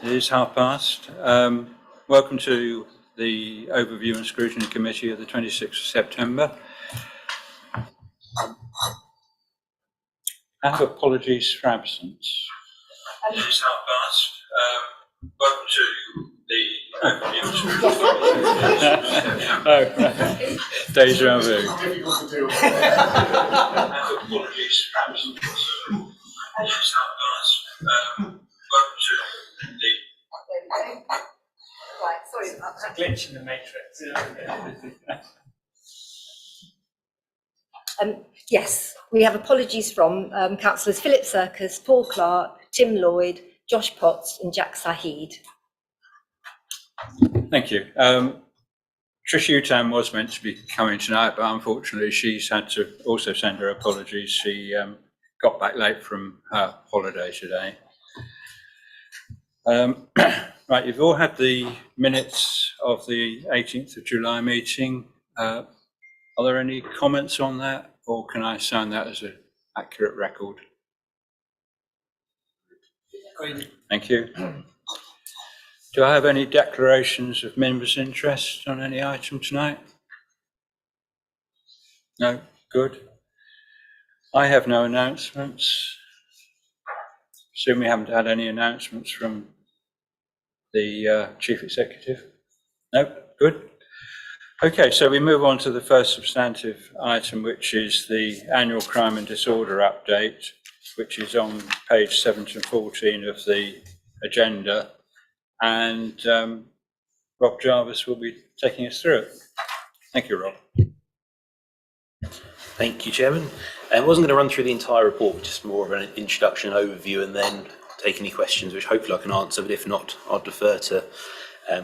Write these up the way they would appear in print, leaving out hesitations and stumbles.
It is past. Welcome to the Overview and Scrutiny Committee of the 26th of September. I have apologies for absence. It is past. Welcome to the Overview and Scrutiny Committee. Oh, deja vu. I have apologies for absence. It is past. Welcome to the Right, sorry about that. Glitch in the matrix. Yes, we have apologies from councillors Philip Circus, Paul Clark, Tim Lloyd, Josh Potts and Jack Saheed. Thank you. Trish Utam was meant to be coming tonight, but unfortunately she's had to also send her apologies. She got back late from her holiday today. Right, you've all had the minutes of the 18th of July meeting. Are there any comments on that, or can I sign that as an accurate record? Thank you. Do I have any declarations of members' interest on any item tonight? No? Good. I have no announcements. Assume we haven't had any announcements from the Chief Executive? No? Good. Okay, so we move on to the first substantive item, which is the annual crime and disorder update, which is on page 7 to 14 of the agenda. And Rob Jarvis will be taking us through it. Thank you, Rob. Thank you, Chairman. I wasn't going to run through the entire report, just more of an introduction, overview, and then take any questions, which hopefully I can answer, but if not, I'll defer to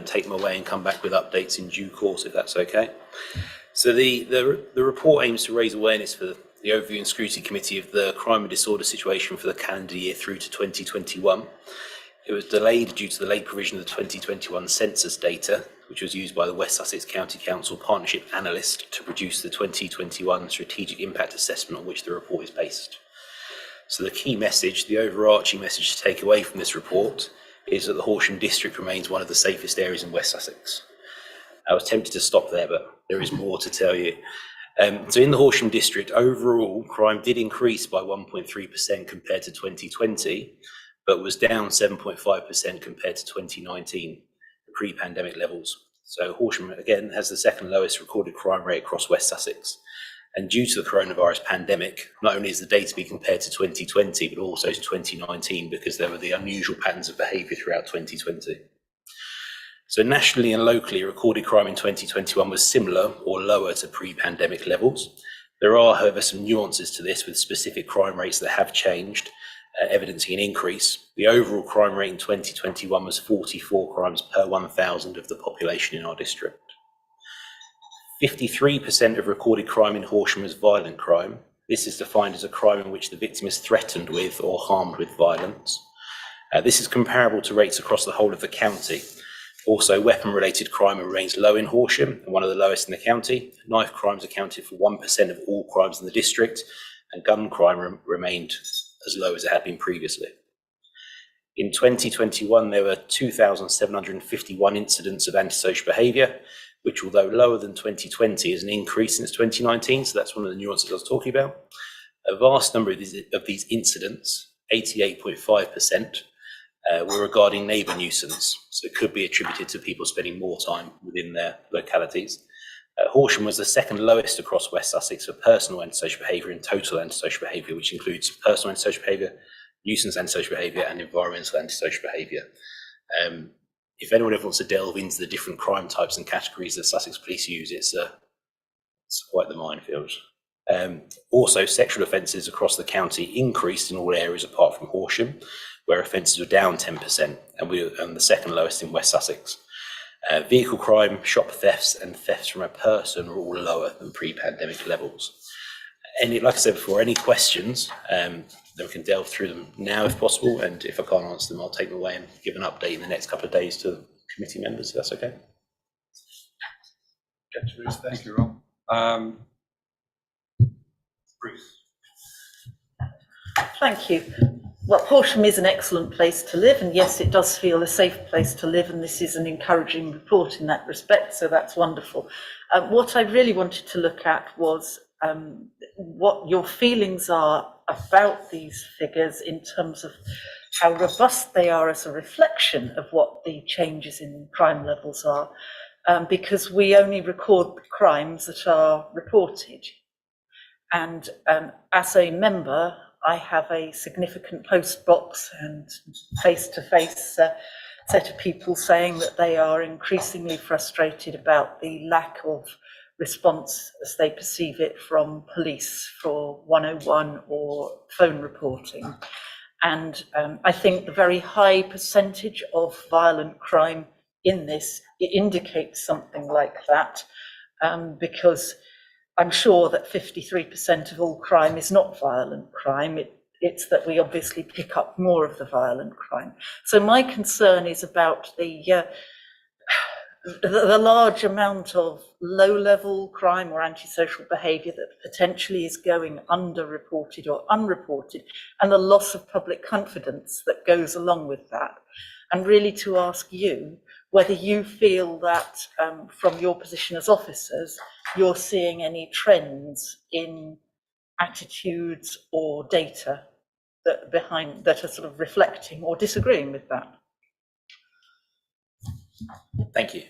take them away and come back with updates in due course, if that's okay. So the report aims to raise awareness for the Overview and Scrutiny Committee of the crime and disorder situation for the calendar year through to 2021. It was delayed due to the late provision of the 2021 census data, which was used by the West Sussex County Council Partnership Analyst to produce the 2021 Strategic Impact Assessment on which the report is based. So the key message, the overarching message to take away from this report is that the Horsham district remains one of the safest areas in West Sussex. I was tempted to stop there, but there is more to tell you. So in the Horsham district, overall, crime did increase by 1.3% compared to 2020, but was down 7.5% compared to 2019, the pre-pandemic levels. So Horsham, again, has the second lowest recorded crime rate across West Sussex. And due to the coronavirus pandemic, not only is the data being compared to 2020, but also to 2019, because there were the unusual patterns of behaviour throughout 2020. So nationally and locally, recorded crime in 2021 was similar or lower to pre-pandemic levels. There are, however, some nuances to this with specific crime rates that have changed, evidencing an increase. The overall crime rate in 2021 was 44 crimes per 1,000 of the population in our district. 53% of recorded crime in Horsham was violent crime. This is defined as a crime in which the victim is threatened with or harmed with violence. This is comparable to rates across the whole of the county. Also, weapon-related crime remains low in Horsham, and one of the lowest in the county. Knife crimes accounted for 1% of all crimes in the district, and gun crime remained as low as it had been previously. In 2021, there were 2,751 incidents of antisocial behaviour, which, although lower than 2020, is an increase since 2019, so that's one of the nuances I was talking about. A vast number of these incidents, 88.5%, were regarding neighbour nuisance, so it could be attributed to people spending more time within their localities. Horsham was the second lowest across West Sussex for personal antisocial behaviour and total antisocial behaviour, which includes personal antisocial behaviour, nuisance antisocial behaviour and environmental antisocial behaviour. If anyone ever wants to delve into the different crime types and categories that Sussex Police use, it's quite the minefield. Also, sexual offences across the county increased in all areas apart from Horsham, where offences were down 10%, and we were the second lowest in West Sussex. Vehicle crime, shop thefts and thefts from a person are all lower than pre-pandemic levels. And like I said before, any questions, then we can delve through them now if possible, and if I can't answer them, I'll take them away and give an update in the next couple of days to the committee members, if that's okay. Thank you, Rob. Bruce. Thank you. well, Horsham is an excellent place to live, and yes, it does feel a safe place to live, and this is an encouraging report in that respect, so that's wonderful. What I really wanted to look at was what your feelings are about these figures in terms of how robust they are as a reflection of what the changes in crime levels are, because we only record the crimes that are reported. And as a member, I have a significant post box and face-to-face set of people saying that they are increasingly frustrated about the lack of response as they perceive it from police for 101 or phone reporting. And I think the very high percentage of violent crime in this, it indicates something like that, because I'm sure that 53% of all crime is not violent crime. It's that we obviously pick up more of the violent crime. So my concern is about the large amount of low-level crime or antisocial behaviour that potentially is going underreported or unreported, and the loss of public confidence that goes along with that. And really to ask you whether you feel that from your position as officers, you're seeing any trends in attitudes or data that are sort of reflecting or disagreeing with that. Thank you.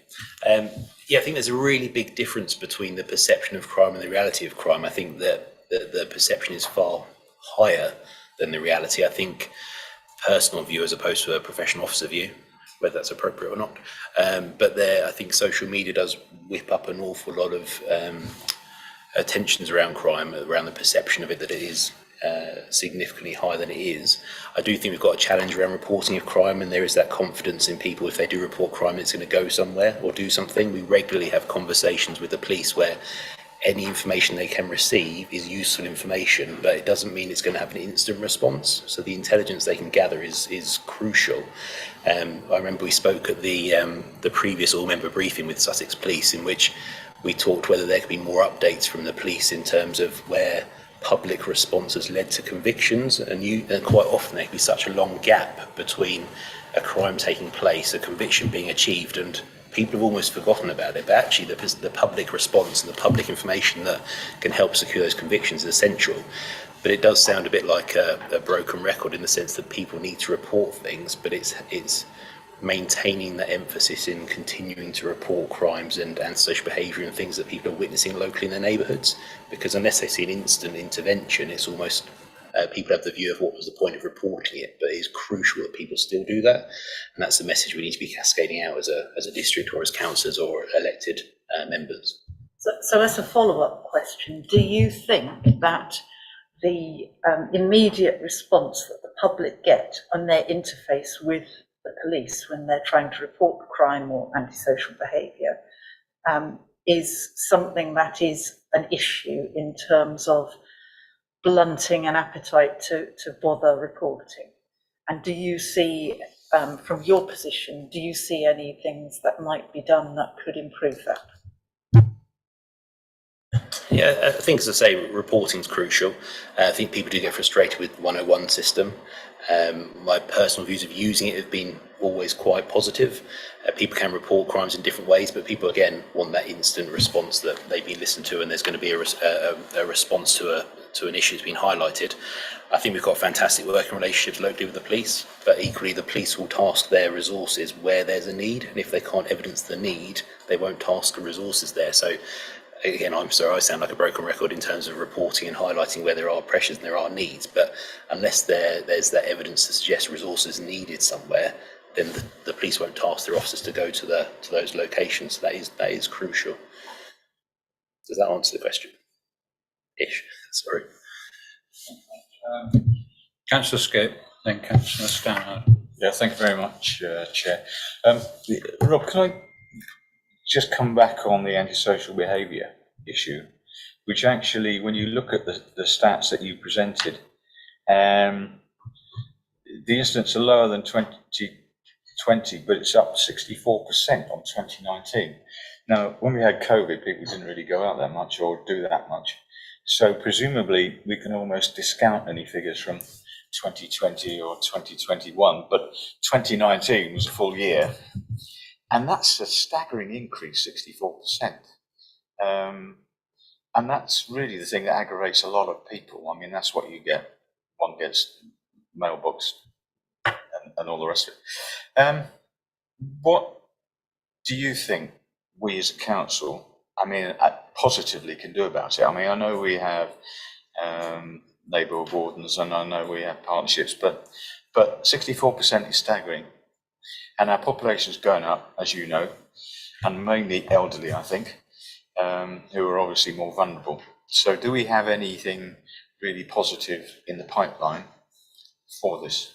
Yeah, I think there's a really big difference between the perception of crime and the reality of crime. I think that the perception is far higher than the reality. I think personal view as opposed to a professional officer view, whether that's appropriate or not. But I think social media does whip up an awful lot of attentions around crime, around the perception of it, that it is significantly higher than it is. I do think we've got a challenge around reporting of crime, and there is that confidence in people, if they do report crime, it's going to go somewhere or do something. We regularly have conversations with the police where any information they can receive is useful information, but it doesn't mean it's going to have an instant response. So the intelligence they can gather is crucial. I remember we spoke at the previous all-member briefing with Sussex Police, in which we talked whether there could be more updates from the police in terms of where public response has led to convictions, and quite often there can be such a long gap between a crime taking place, a conviction being achieved, and people have almost forgotten about it. But actually the public response and the public information that can help secure those convictions is essential. But it does sound a bit like a broken record in the sense that people need to report things, but it's maintaining that emphasis in continuing to report crimes and social behaviour and things that people are witnessing locally in their neighbourhoods, because unless they see an instant intervention, it's almost people have the view of what was the point of reporting it. But it's crucial that people still do that, and that's the message we need to be cascading out as a district or as councillors or elected members. So as a follow-up question, do you think that the immediate response that the public get on their interface with the police when they're trying to report crime or antisocial behaviour is something that is an issue in terms of blunting an appetite to bother reporting? And do you see, from your position, do you see any things that might be done that could improve that? Yeah, I think, as I say, reporting is crucial. I think people do get frustrated with the 101 system. My personal views of using it have been always quite positive. People can report crimes in different ways, but people, again, want that instant response that they've been listened to and there's going to be a response to an issue that's been highlighted. I think we've got fantastic working relationships locally with the police, but equally the police will task their resources where there's a need, and if they can't evidence the need, they won't task the resources there. So again, I'm sorry, I sound like a broken record in terms of reporting and highlighting where there are pressures and there are needs, but unless there's that evidence to suggest resources needed somewhere, then the police won't task their officers to go to those locations. That is crucial. Does that answer the question? Ish, sorry. Councillor Skip, then Councillor Stanhope. Yeah, thank you very much, Chair. Rob, can I just come back on the antisocial behaviour issue, which actually, when you look at the stats that you presented, the incidents are lower than 2020, but it's up 64% on 2019. Now, when we had COVID, people didn't really go out that much or do that much. So presumably we can almost discount any figures from 2020 or 2021, but 2019 was a full year. And that's a staggering increase, 64%. And that's really the thing that aggravates a lot of people. I mean, that's what you get. One gets mailbox and all the rest of it. What do you think we as a council, I mean, positively can do about it? I mean, I know we have neighbourhood wardens and I know we have partnerships, but 64% is staggering. And our population's going up, as you know, and mainly elderly, I think, who are obviously more vulnerable. So do we have anything really positive in the pipeline for this?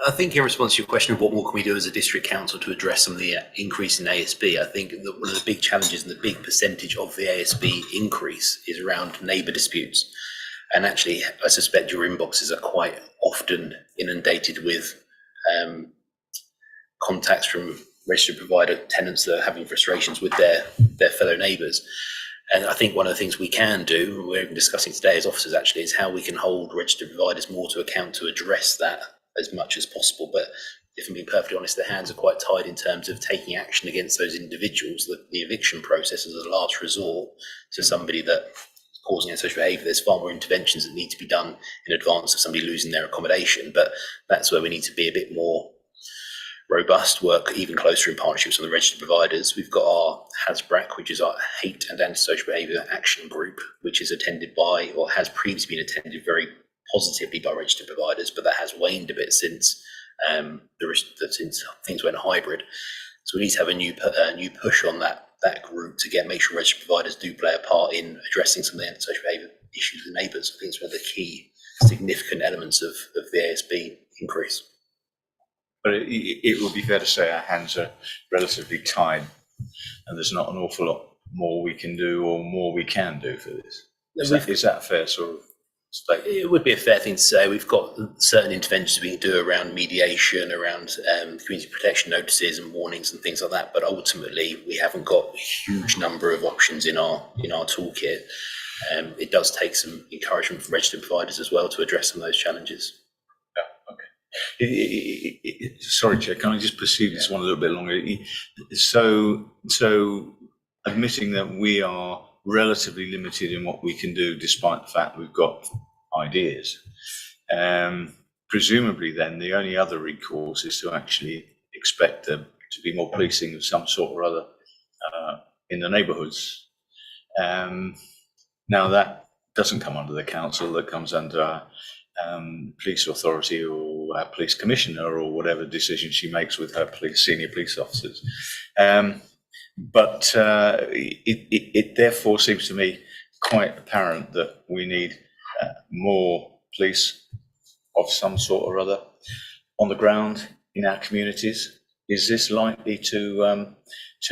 I think in response to your question of what more can we do as a district council to address some of the increase in ASB, I think that one of the big challenges and the big percentage of the ASB increase is around neighbour disputes. And actually, I suspect your inboxes are quite often inundated with contacts from registered provider tenants that are having frustrations with their fellow neighbours. And I think one of the things we can do, and we're even discussing today as officers actually, is how we can hold registered providers more to account to address that as much as possible. But if I'm being perfectly honest, their hands are quite tied in terms of taking action against those individuals. The eviction process is a last resort to somebody that is causing antisocial behaviour. There's far more interventions that need to be done in advance of somebody losing their accommodation. But that's where we need to be a bit more robust, work even closer in partnerships with the registered providers. We've got our HASBRAC, which is our Hate and Antisocial Behaviour Action Group, which is attended by, or has previously been attended very positively by registered providers, but that has waned a bit since since things went hybrid. So we need to have a new push on that group to make sure registered providers do play a part in addressing some of the antisocial behaviour issues with neighbours. I think it's one of the key significant elements of the ASB increase. But it would be fair to say our hands are relatively tied, and there's not an awful lot more we can do or more we can do for this. Is that a fair sort of statement? It would be a fair thing to say. We've got certain interventions we can do around mediation, around community protection notices and warnings and things like that. But ultimately, we haven't got a huge number of options in our toolkit. It does take some encouragement from registered providers as well to address some of those challenges. Sorry, Chair, can I just pursue this one a little bit longer? So admitting that we are relatively limited in what we can do, despite the fact we've got ideas, presumably then the only other recourse is to actually expect them to be more policing of some sort or other in the neighbourhoods. Now that doesn't come under the council, that comes under our police authority or our police commissioner or whatever decision she makes with her senior police officers. But it therefore seems to me quite apparent that we need more police of some sort or other on the ground in our communities. Is this likely to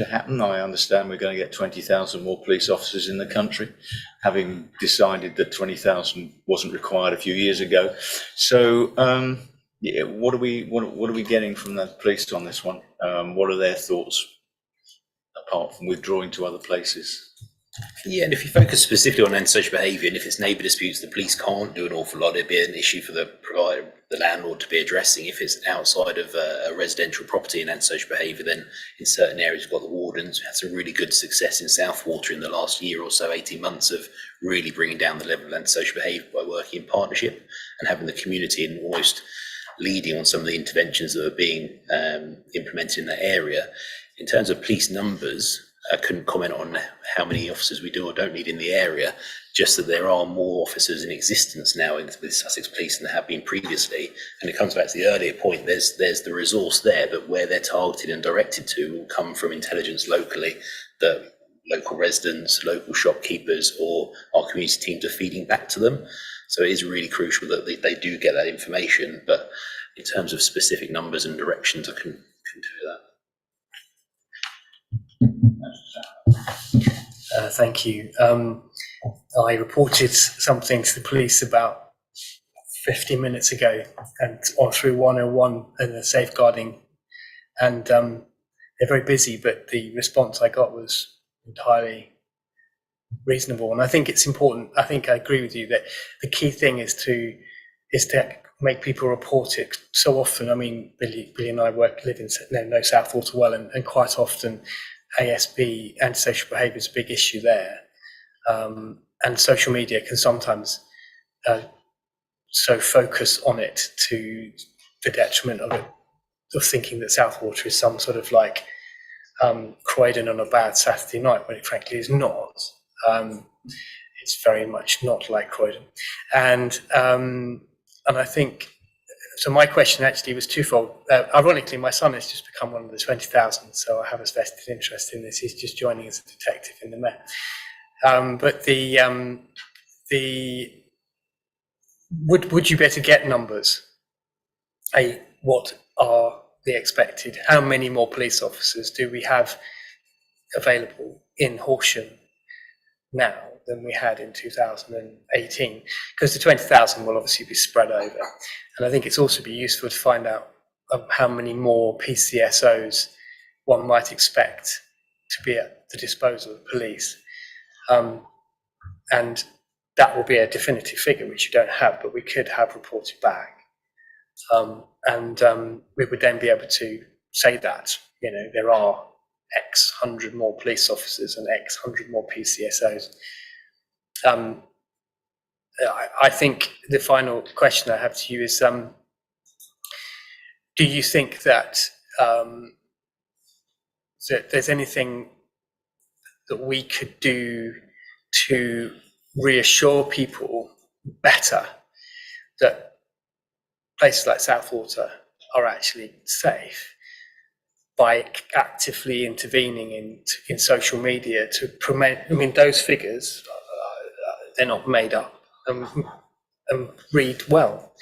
happen? I understand we're going to get 20,000 more police officers in the country, having decided that 20,000 wasn't required a few years ago. So, what are we getting from the police on this one? What are their thoughts, apart from withdrawing to other places? Yeah, and if you focus specifically on antisocial behaviour, and if it's neighbour disputes, the police can't do an awful lot. It'd be an issue for the provider, the landlord, to be addressing. If it's outside of a residential property and antisocial behaviour, then in certain areas we've got the wardens. We had some really good success in Southwater in the last year or so, 18 months, of really bringing down the level of antisocial behaviour by working in partnership and having the community and almost leading on some of the interventions that are being implemented in that area. In terms of police numbers, I couldn't comment on how many officers we do or don't need in the area, just that there are more officers in existence now with Sussex Police than there have been previously. And it comes back to the earlier point, there's the resource there, but where they're targeted and directed to will come from intelligence locally that local residents, local shopkeepers or our community teams are feeding back to them. So it is really crucial that they do get that information. But in terms of specific numbers and directions, I couldn't do that. Thank you. I reported something to the police about 50 minutes ago and through 101 and the safeguarding, and they're very busy, but the response I got was entirely reasonable. And I think it's important. I think I agree with you that the key thing is to make people report it. So often, I mean, Billy and I live in know Southwater well, and quite often ASB, antisocial behaviour, is a big issue there. And social media can sometimes so focus on it to the detriment of it, of thinking that Southwater is some sort of like Croydon on a bad Saturday night, when it frankly is not. It's very much not like Croydon. And I think, so my question actually was twofold. Ironically, my son has just become one of the 20,000, so I have a vested interest in this. He's just joining as a detective in the Met. But would you better get numbers? What are the expected? How many more police officers do we have available in Horsham now than we had in 2018? Because the 20,000 will obviously be spread over. And I think it's also be useful to find out how many more PCSOs one might expect to be at the disposal of police. And that will be a definitive figure, which you don't have, but we could have reported back. We would then be able to say that, you know, there are X hundred more police officers and X hundred more PCSOs. I think the final question I have to you is, do you think that, that there's anything that we could do to reassure people better that places like Southwater are actually safe, by actively intervening in social media to promote? I mean, those figures, they're not made up and read well,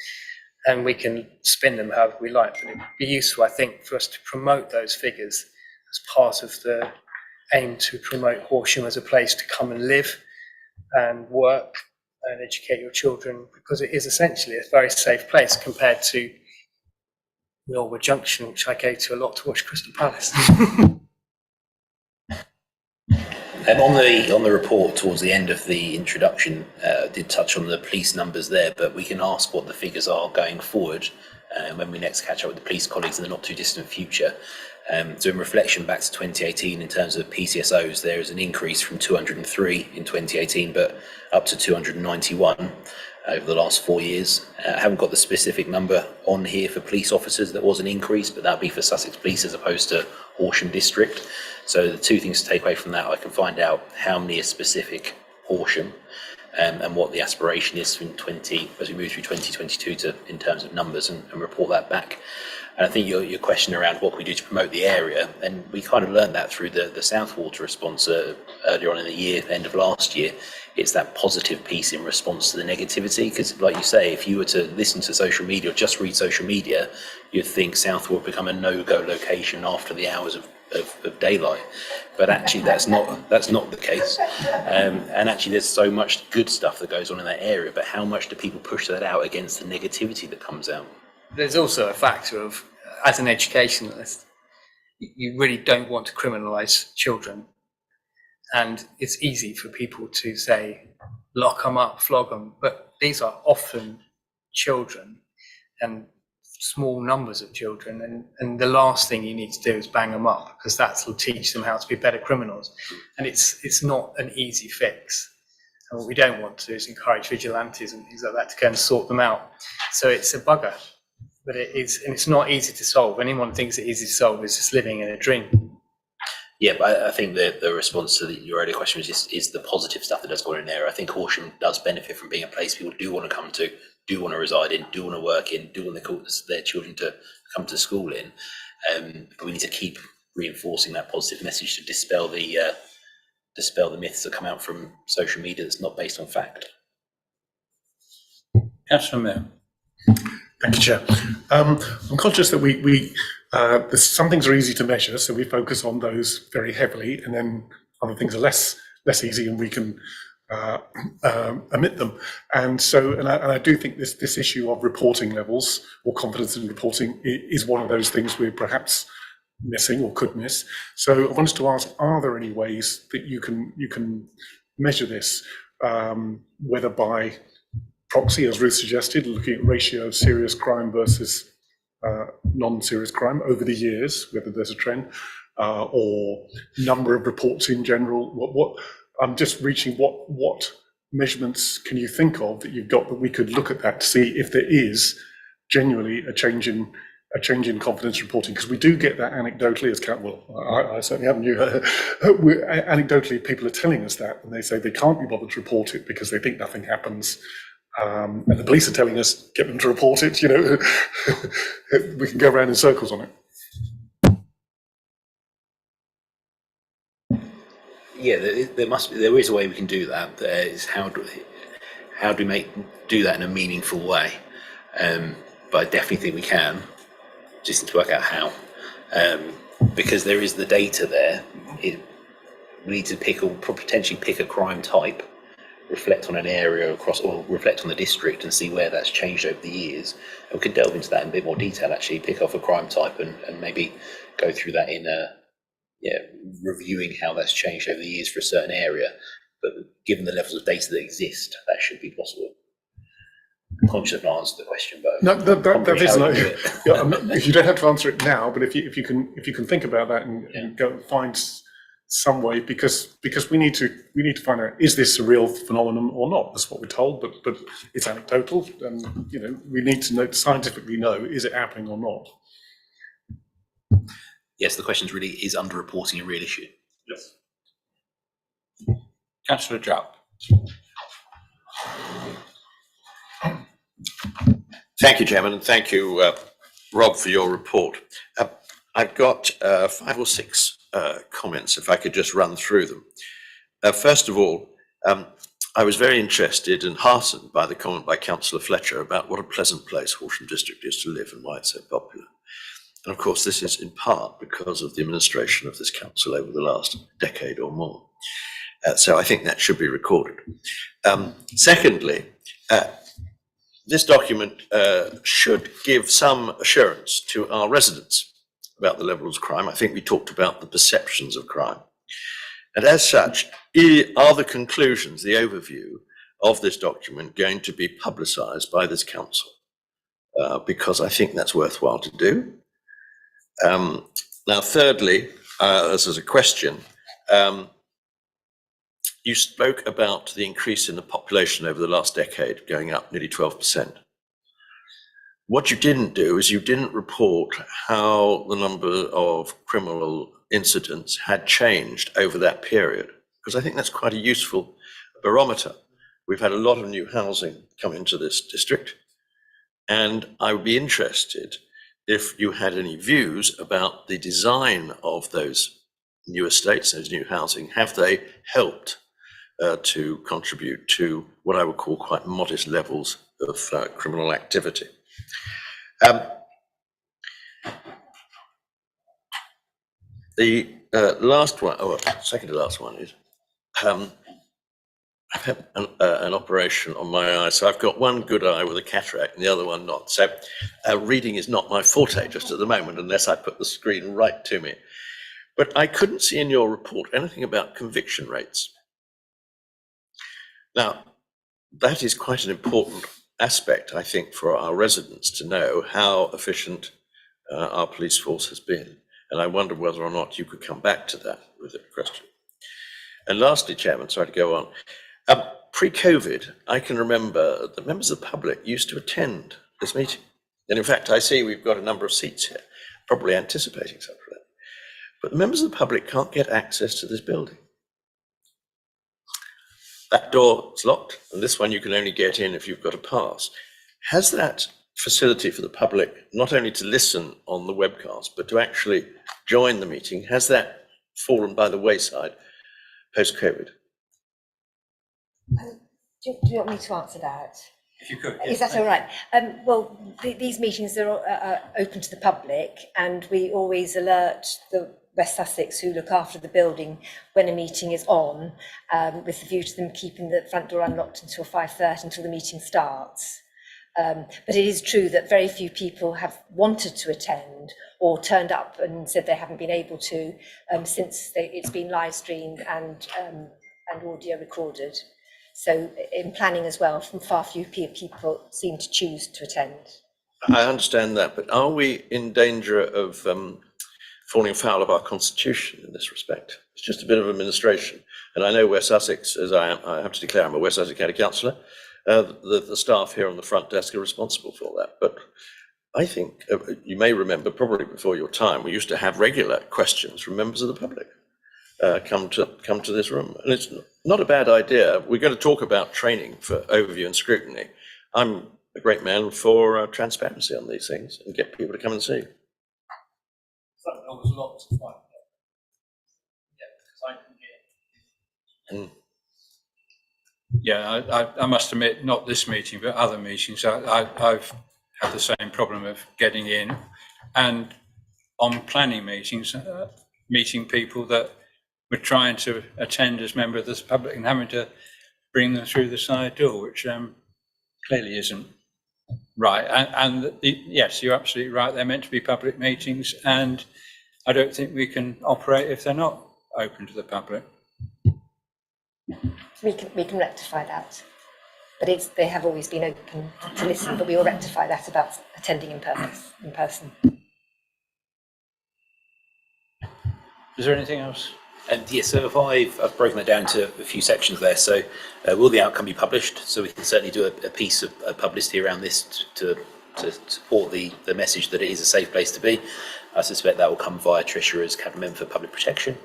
and we can spin them however we like, but it'd be useful, I think, for us to promote those figures as part of the aim to promote Horsham as a place to come and live and work and educate your children, because it is essentially a very safe place compared to Millwall Junction, which I go to a lot to watch Crystal Palace. On the report, towards the end of the introduction, did touch on the police numbers there, but we can ask what the figures are going forward when we next catch up with the police colleagues in the not too distant future. So in reflection back to 2018, in terms of PCSOs, there is an increase from 203 in 2018, but up to 291 over the last 4 years. I haven't got the specific number on here for police officers. There was an increase, but that'd be for Sussex Police as opposed to Horsham District. So the two things to take away from that, I can find out how many are specific Horsham, and what the aspiration is from as we move through 2022 in terms of numbers, and report that back. And I think your question around what we do to promote the area, and we kind of learned that through the Southwater response earlier on in the year, end of last year. It's that positive piece in response to the negativity, because like you say, if you were to listen to social media or just read social media, you'd think Southwater would become a no-go location after the hours of daylight. But actually that's not the case. And actually there's so much good stuff that goes on in that area, but how much do people push that out against the negativity that comes out? There's also a factor of, as an educationalist, you really don't want to criminalise children. And it's easy for people to say, lock them up, flog them. But these are often children, and small numbers of children. And the last thing you need to do is bang them up, because that will teach them how to be better criminals. And it's not an easy fix. And what we don't want to do is encourage vigilantes and things like that to go and sort them out. So it's a bugger. But it is, and it's not easy to solve. Anyone thinks it's easy to solve is just living in a dream. Yeah, but I think the response to your earlier question is the positive stuff that does go on in there. I think Horsham does benefit from being a place people do want to come to, do want to reside in, do want to work in, do want their children to come to school in. But we need to keep reinforcing that positive message to dispel the myths that come out from social media that's not based on fact. Councillor Mayor. Thank you, Chair. I'm conscious that some things are easy to measure, so we focus on those very heavily, and then other things are less easy, and we can omit them. And I do think this issue of reporting levels or confidence in reporting is one of those things we're perhaps missing or could miss. So I wanted to ask: are there any ways that you can measure this, whether by proxy, as Ruth suggested, looking at ratio of serious crime versus non-serious crime over the years, whether there's a trend, or number of reports in general. What I'm just reaching, what measurements can you think of that you've got that we could look at that to see if there is genuinely a change in confidence reporting? Because we do get that anecdotally, as I certainly haven't. Anecdotally, people are telling us that, and they say they can't be bothered to report it because they think nothing happens. And the police are telling us, get them to report it, we can go around in circles on it. Yeah, there is a way we can do that. There is how do we do that in a meaningful way? But I definitely think we can. Just need to work out how, because there is the data there. We need to potentially pick a crime type, reflect on an area or reflect on the district and see where that's changed over the years. And we can delve into that in a bit more detail. Actually, pick off a crime type and maybe go through that in reviewing how that's changed over the years for a certain area. But given the levels of data that exist, that should be possible. I'm conscious of not answering the question, but no, that is not. If you don't have to answer it now, but if you can think about that and go find some way, because we need to find out, is this a real phenomenon or not? That's what we're told, but it's anecdotal, and we need to scientifically know, is it happening or not? Yes, the question really is underreporting a real issue. Yes. Councillor Jupp. Thank you, Chairman, and thank you, Rob, for your report. I've got 5 or 6 comments, if I could just run through them. First of all, I was very interested and heartened by the comment by Councillor Fletcher about what a pleasant place Horsham District is to live and why it's so popular. And of course, this is in part because of the administration of this council over the last decade or more. So I think that should be recorded. Secondly, this document should give some assurance to our residents about the levels of crime. I think we talked about the perceptions of crime. And as such, are the conclusions, the overview of this document going to be publicised by this council? Because I think that's worthwhile to do. Now, thirdly, as a question, you spoke about the increase in the population over the last decade, going up nearly 12%. What you didn't do is you didn't report how the number of criminal incidents had changed over that period, because I think that's quite a useful barometer. We've had a lot of new housing come into this district, and I would be interested if you had any views about the design of those new estates, those new housing. Have they helped to contribute to what I would call quite modest levels of criminal activity? The last one, second to last one is, I've had an operation on my eye, so I've got one good eye with a cataract and the other one not. So reading is not my forte just at the moment, unless I put the screen right to me. But I couldn't see in your report anything about conviction rates. Now, that is quite an important aspect, I think, for our residents to know how efficient our police force has been. And I wonder whether or not you could come back to that with a question. And lastly, Chairman, sorry to go on. Pre-COVID, I can remember that members of the public used to attend this meeting. And in fact, I see we've got a number of seats here, probably anticipating something like that. But the members of the public can't get access to this building. That door is locked, and this one you can only get in if you've got a pass. Has that facility for the public, not only to listen on the webcast, but to actually join the meeting, has that fallen by the wayside post-COVID? Do you want me to answer that? If you could. Is that all right? Well, these meetings are open to the public, and we always alert the West Sussex who look after the building when a meeting is on, with the view to them keeping the front door unlocked until 5:30 until the meeting starts. But it is true that very few people have wanted to attend or turned up and said they haven't been able to, since it's been live streamed and and audio recorded. So in planning as well, far few people seem to choose to attend. I understand that, but are we in danger of falling foul of our constitution in this respect? It's just a bit of administration. And I know West Sussex, as I have to declare, I'm a West Sussex County Councillor. The staff here on the front desk are responsible for that. But I think you may remember, probably before your time, we used to have regular questions from members of the public come to this room, and it's not a bad idea. We're going to talk about training for overview and scrutiny. I'm a great man for transparency on these things and get people to come and see. Yeah, I must admit, not this meeting, but other meetings, I've had the same problem of getting in, and on planning meetings, meeting people that were trying to attend as member of the public and having to bring them through the side door, which clearly isn't right. And yes, you're absolutely right. They're meant to be public meetings, and I don't think we can operate if they're not open to the public. We can rectify that, but they have always been open to listen. But we will rectify that about attending in person. Is there anything else? And yeah, so if I've broken that down to a few sections there. So will the outcome be published? So we can certainly do a piece of publicity around this to support the message that it is a safe place to be. I suspect that will come via Tricia as Cabinet Member for Public Protection.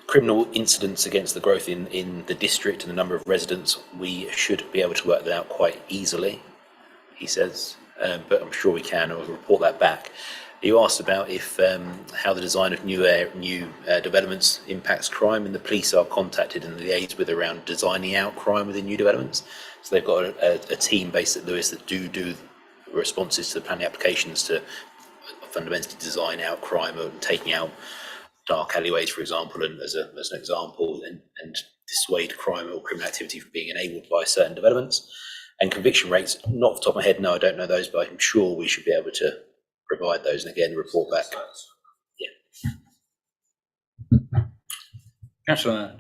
Criminal incidents against the growth in the district and the number of residents, we should be able to work that out quite easily, he says, but I'm sure we can, and we'll report that back. You asked about if how the design of new developments impacts crime, and the police are contacted and liaised with around designing out crime within new developments. So they've got a team based at Lewis that do responses to the planning applications to fundamentally design out crime and taking out dark alleyways, for example, and as an example, and dissuade crime or criminal activity from being enabled by certain developments. And conviction rates, not off the top of my head, no, I don't know those, but I'm sure we should be able to provide those, and again, report back. Yeah. Councillor.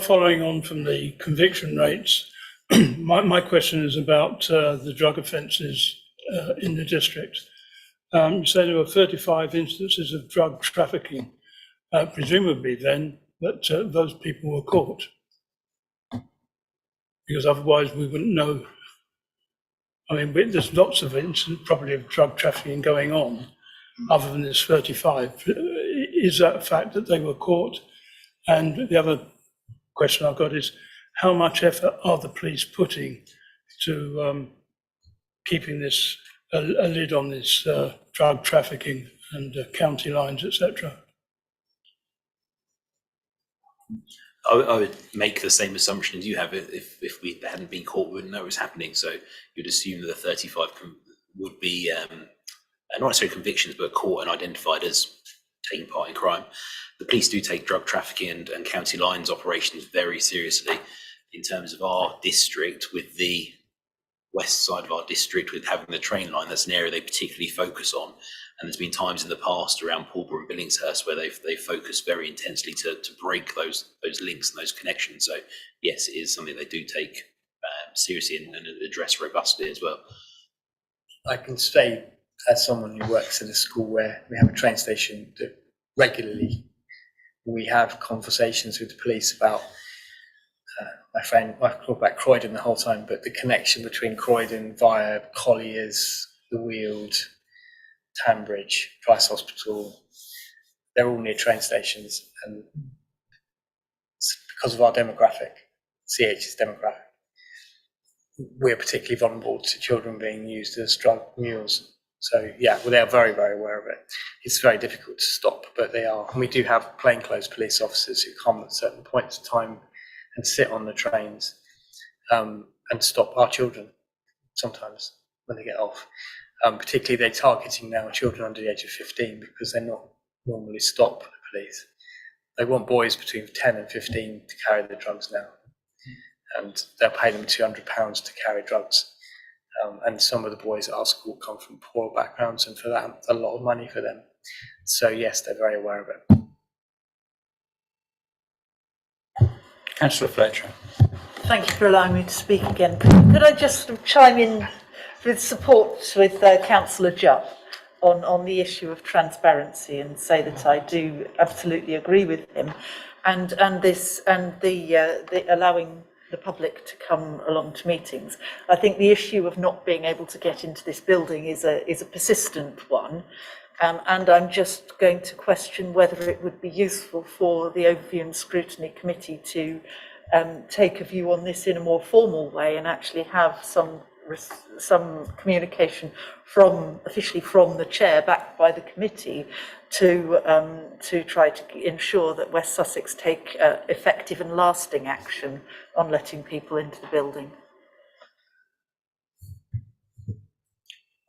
Following on from the conviction rates, my question is about the drug offences in the district. You say there were 35 instances of drug trafficking, presumably then that those people were caught, because otherwise we wouldn't know. I mean, there's lots of instances probably of drug trafficking going on, other than this 35. Is that a fact that they were caught? And the other question I've got is, how much effort are the police putting to keeping this a lid on this drug trafficking and county lines, etc.? I would make the same assumption as you have. If we hadn't been caught, we wouldn't know it was happening. So you'd assume that the 35 would be not necessarily convictions, but caught and identified as taking part in crime. The police do take drug trafficking and county lines operations very seriously. In terms of our district, with the west side of our district, with having the train line, that's an area they particularly focus on. And there's been times in the past around Pulborough and Billingshurst where they've focused very intensely to break those links and those connections. So yes, it is something they do take seriously and address robustly as well. I can say, as someone who works at a school where we have a train station, that regularly we have conversations with the police about my friend, I talk about Croydon the whole time, but the connection between Croydon via Colliers, the Weald, Tambridge, Price Hospital, they're all near train stations, and because of our demographic, CH's demographic, we're particularly vulnerable to children being used as drug mules. So yeah, well, they are very, very aware of it. It's very difficult to stop, but they are. And we do have plainclothes police officers who come at certain points of time and sit on the trains and stop our children sometimes when they get off. Particularly they're targeting now children under the age of 15 because they're not normally stopped by the police. They want boys between 10 and 15 to carry the drugs now. And they'll pay them £200 to carry drugs. And some of the boys at our school come from poor backgrounds, and for that, a lot of money for them. So yes, they're very aware of it. Councillor Fletcher. Thank you for allowing me to speak again. Could I just sort of chime in with support with Councillor Jupp on the issue of transparency and say that I do absolutely agree with him, and the allowing the public to come along to meetings. I think the issue of not being able to get into this building is a persistent one. And I'm just going to question whether it would be useful for the Overview and Scrutiny Committee to take a view on this in a more formal way and actually have some communication officially from the chair, backed by the committee, to try to ensure that West Sussex take effective and lasting action on letting people into the building.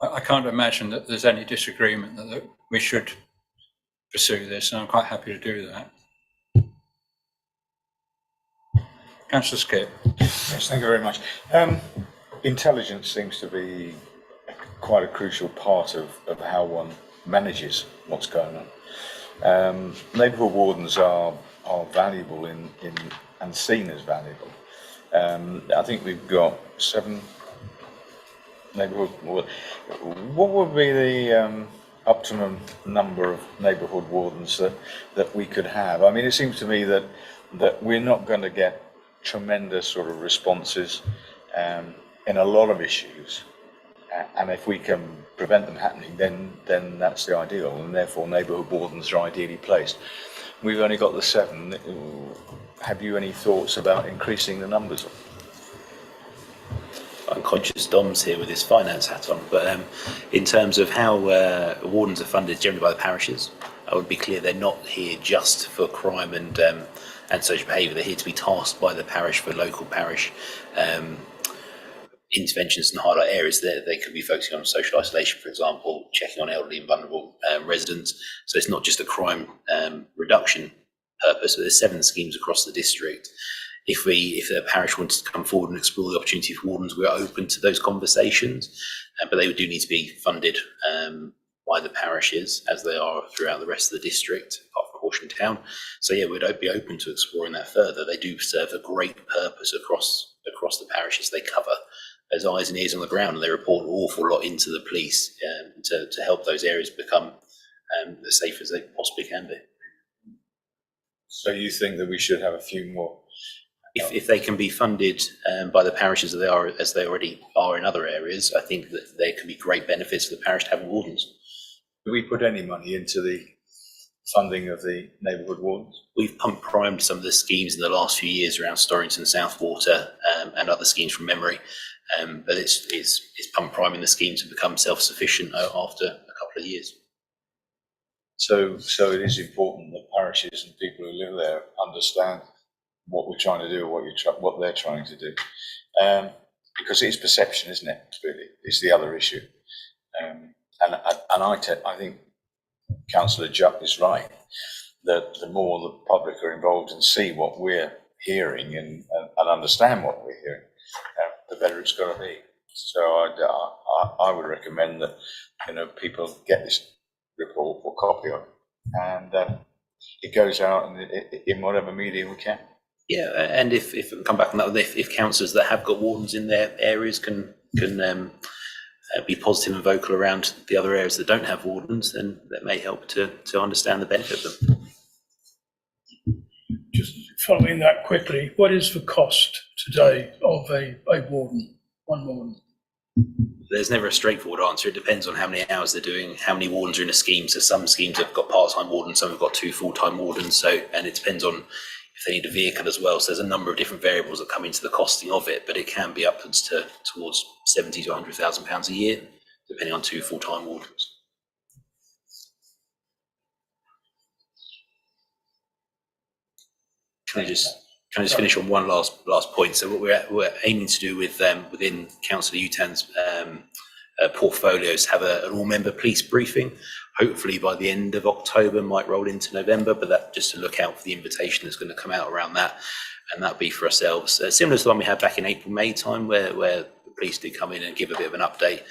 I can't imagine that there's any disagreement that we should pursue this, and I'm quite happy to do that. Councillor Skip. Yes, thank you very much. Intelligence seems to be quite a crucial part of how one manages what's going on. Neighbourhood wardens are valuable and seen as valuable. I think we've got 7 neighbourhood. What would be the optimum number of neighbourhood wardens that we could have? I mean, it seems to me that we're not going to get tremendous sort of responses in a lot of issues, and if we can prevent them happening, then that's the ideal, and therefore neighbourhood wardens are ideally placed. We've only got the 7. Have you any thoughts about increasing the numbers? I'm conscious Dom's here with his finance hat on, but in terms of how wardens are funded generally by the parishes, I would be clear they're not here just for crime and social behaviour. They're here to be tasked by the parish for local parish interventions and highlight areas. They could be focusing on social isolation, for example, checking on elderly and vulnerable residents. So it's not just a crime reduction purpose, but there's 7 schemes across the district. If the parish wants to come forward and explore the opportunity for wardens, we're open to those conversations, but they do need to be funded by the parishes, as they are throughout the rest of the district, apart from Horsham town. So yeah, we'd be open to exploring that further. They do serve a great purpose across the parishes. They cover as eyes and ears on the ground, and they report an awful lot into the police to help those areas become as safe as they possibly can be. So you think that we should have a few more? If they can be funded by the parishes as they already are in other areas, I think that there can be great benefits for the parish to having wardens. Do we put any money into the funding of the neighbourhood wardens? We've primed some of the schemes in the last few years around Storrington, Southwater, and other schemes from memory. But it's pump priming the scheme to become self-sufficient after a couple of years. So it is important that parishes and people who live there understand what we're trying to do, what they're trying to do, because it's perception, isn't it? Really, it's the other issue. And I think Councillor Jupp is right, that the more the public are involved and see what we're hearing and understand what we're hearing, the better it's going to be. So I would recommend that people get this report or copy of it, and it goes out in whatever medium we can. Yeah, and if come back on that, if councillors that have got wardens in their areas can be positive and vocal around the other areas that don't have wardens, then that may help to understand the benefit of them. Just following that quickly, what is the cost today of a warden, one warden? There's never a straightforward answer. It depends on how many hours they're doing, how many wardens are in a scheme. So some schemes have got part-time wardens, some have got 2 full-time wardens. And it depends on if they need a vehicle as well. So there's a number of different variables that come into the costing of it, but it can be upwards towards £70,000 to £100,000 a year, depending on 2 full-time wardens. Can I just finish on one last point? So what we're aiming to do with within Councillor Utan's portfolios, have an all-member police briefing. Hopefully by the end of October, might roll into November, but that just to look out for the invitation that's going to come out around that, and that'll be for ourselves, similar to the one we had back in April, May time, where the police did come in and give a bit of an update,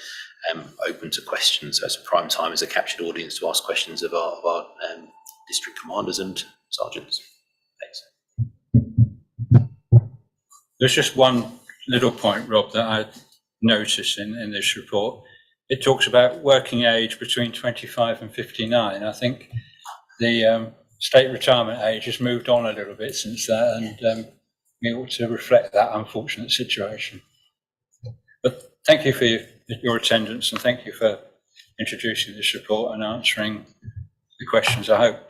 open to questions. So it's a prime time as a captured audience to ask questions of our district commanders and sergeants. Thanks. There's just one little point, Rob, that I noticed in this report. It talks about working age between 25 and 59. I think the state retirement age has moved on a little bit since that, and we ought to reflect that unfortunate situation. But thank you for your attendance, and thank you for introducing this report and answering the questions. I hope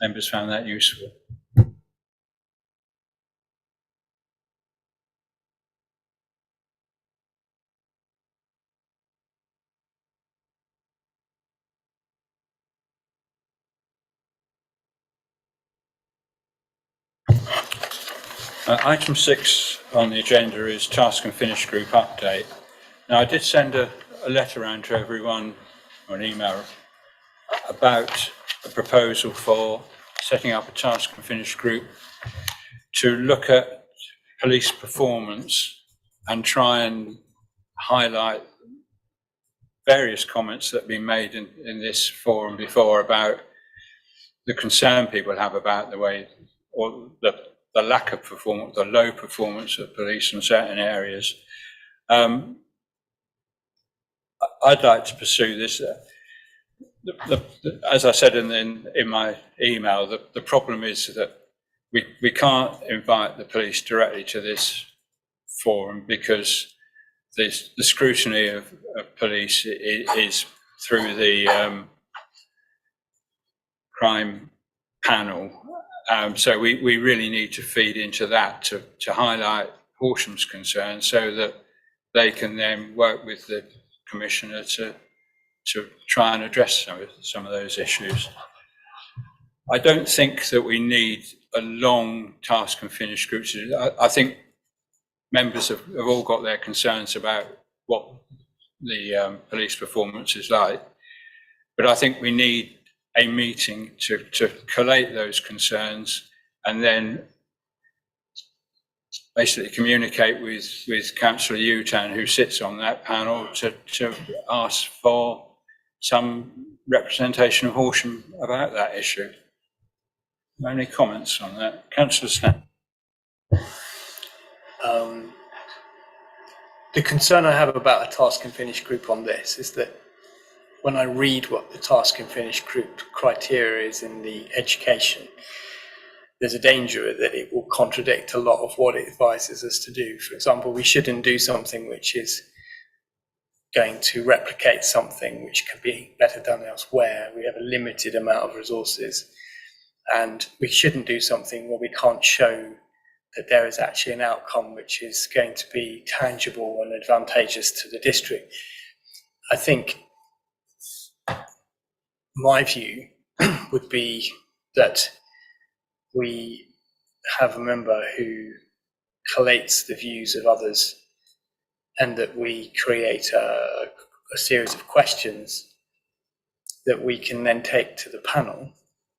members found that useful. Item 6 on the agenda is task and finish group update. Now, I did send a letter around to everyone, or an email, about a proposal for setting up a task and finish group to look at police performance and try and highlight various comments that have been made in this forum before about the concern people have about the way, or the lack of performance, the low performance of police in certain areas. I'd like to pursue this. As I said in my email, the problem is that we can't invite the police directly to this forum because the scrutiny of police is through the crime panel. So we really need to feed into that to highlight Horsham's concerns so that they can then work with the Commissioner to try and address some of those issues. I don't think that we need a long task and finish groups. I think members have all got their concerns about what the police performance is like, but I think we need a meeting to collate those concerns and then basically communicate with Councillor Utan, who sits on that panel, to ask for some representation of Horsham about that issue. Any comments on that? Councillor Snap. The concern I have about a task and finish group on this is that when I read what the task and finish group criteria is in the education, there's a danger that it will contradict a lot of what it advises us to do. For example, we shouldn't do something which is going to replicate something which could be better done elsewhere. We have a limited amount of resources, and we shouldn't do something where we can't show that there is actually an outcome which is going to be tangible and advantageous to the district. I think my view would be that we have a member who collates the views of others and that we create a series of questions that we can then take to the panel,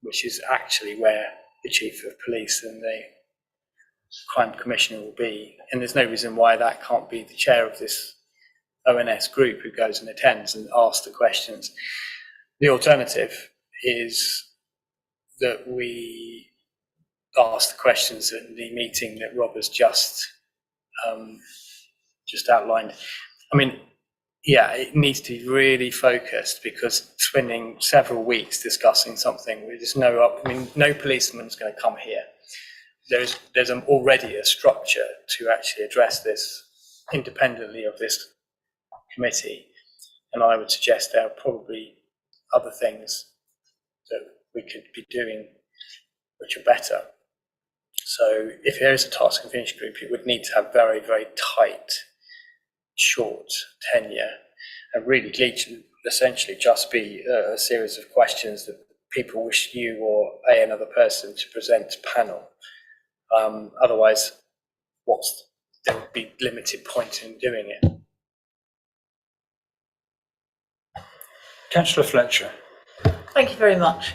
which is actually where the Chief of Police and the Crime Commissioner will be. And there's no reason why that can't be the chair of this ONS group who goes and attends and asks the questions. The alternative is that we ask the questions at the meeting that Rob has just outlined. I mean, yeah, it needs to be really focused, because spending several weeks discussing something, there's no policeman's going to come here. There's already a structure to actually address this independently of this committee, and I would suggest there are probably other things that we could be doing which are better. So if there is a task and finish group, it would need to have very, very tight, short tenure, and really essentially just be a series of questions that people wish you or another person to present to panel. Otherwise, there would be limited point in doing it. Councillor Fletcher. Thank you very much.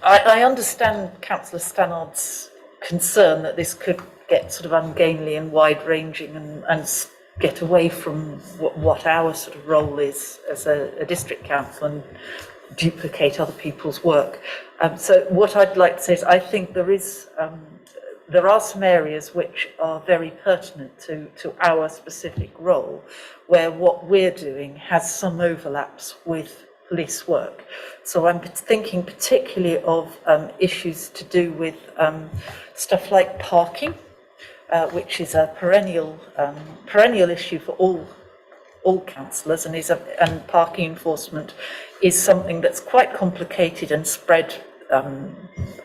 I understand Councillor Stannard's concern that this could get sort of ungainly and wide-ranging and get away from what our sort of role is as a district council and duplicate other people's work. So what I'd like to say is I think there is there are some areas which are very pertinent to our specific role, where what we're doing has some overlaps with police work. So I'm thinking particularly of issues to do with stuff like parking, which is a perennial issue for all councillors, and parking enforcement is something that's quite complicated and spread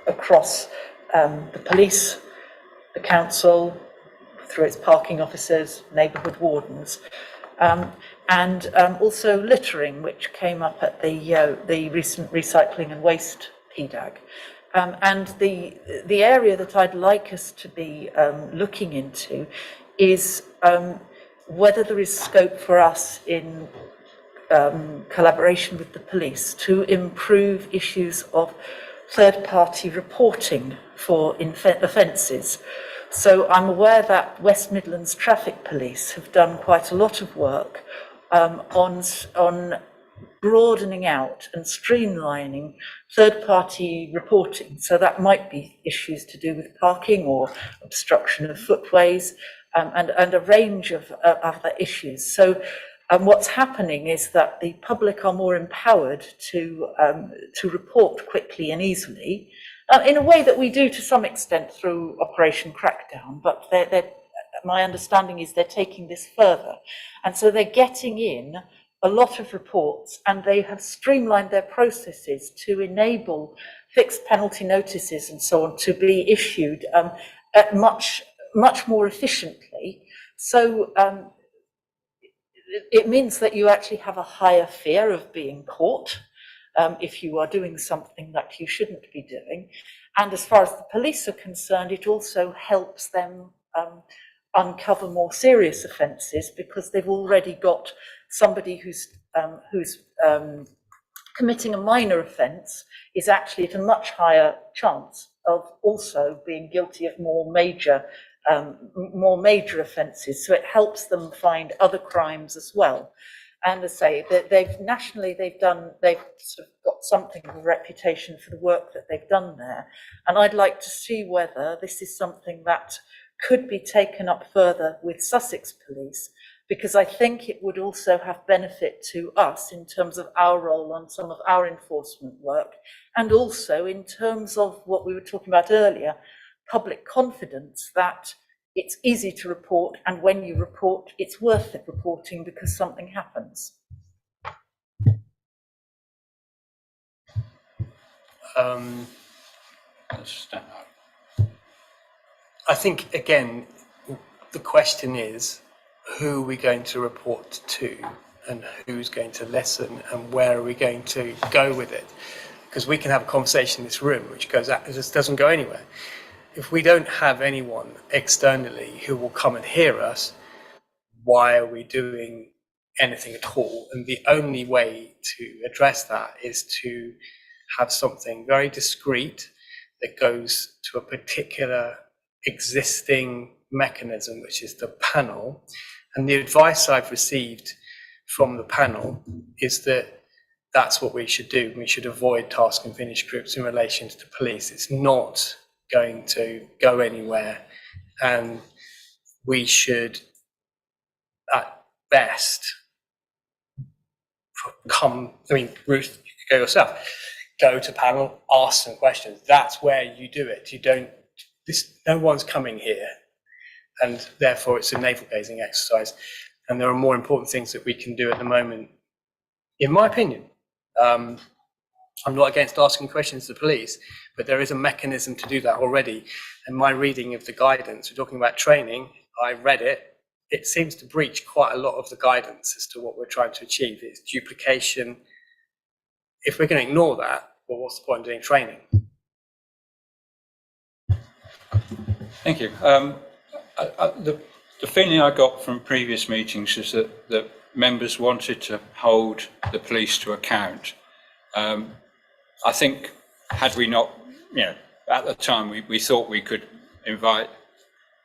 across the police, the council, through its parking officers, neighbourhood wardens, and also littering, which came up at the recent recycling and waste PDAG. And the area that I'd like us to be looking into is whether there is scope for us in collaboration with the police to improve issues of third-party reporting for offences. So I'm aware that West Midlands Traffic Police have done quite a lot of work on broadening out and streamlining third-party reporting. So that might be issues to do with parking or obstruction of footways, and a range of other issues. So what's happening is that the public are more empowered to report quickly and easily, in a way that we do to some extent through Operation Crackdown, but my understanding is they're taking this further. And so they're getting in a lot of reports, and they have streamlined their processes to enable fixed penalty notices and so on to be issued at much more efficiently. So it means that you actually have a higher fear of being caught if you are doing something that you shouldn't be doing. And as far as the police are concerned, it also helps them uncover more serious offences, because they've already got somebody who's committing a minor offence is actually at a much higher chance of also being guilty of more major offences. So it helps them find other crimes as well. And as I say, they've nationally they've sort of got something of a reputation for the work that they've done there. And I'd like to see whether this is something that could be taken up further with Sussex Police, because I think it would also have benefit to us in terms of our role on some of our enforcement work, and also in terms of what we were talking about earlier, public confidence that it's easy to report, and when you report, it's worth it reporting because something happens. I think, again, the question is, who are we going to report to, and who's going to listen, and where are we going to go with it? Because we can have a conversation in this room which just doesn't go anywhere. If we don't have anyone externally who will come and hear us, why are we doing anything at all? And the only way to address that is to have something very discreet that goes to a particular existing mechanism, which is the panel. And the advice I've received from the panel is that that's what we should do. We should avoid task and finish groups in relation to the police. It's not going to go anywhere, and we should at best Ruth, you could go yourself, go to panel, ask some questions. That's where you do it. No one's coming here, and therefore it's a navel gazing exercise, and there are more important things that we can do at the moment, in my opinion. I'm not against asking questions to the police, but there is a mechanism to do that already. And my reading of the guidance, we're talking about training, I read it, it seems to breach quite a lot of the guidance as to what we're trying to achieve. It's duplication. If we're going to ignore that, well, what's the point of doing training? Thank you. The feeling I got from previous meetings is that members wanted to hold the police to account. I think, had we not, at the time we thought we could invite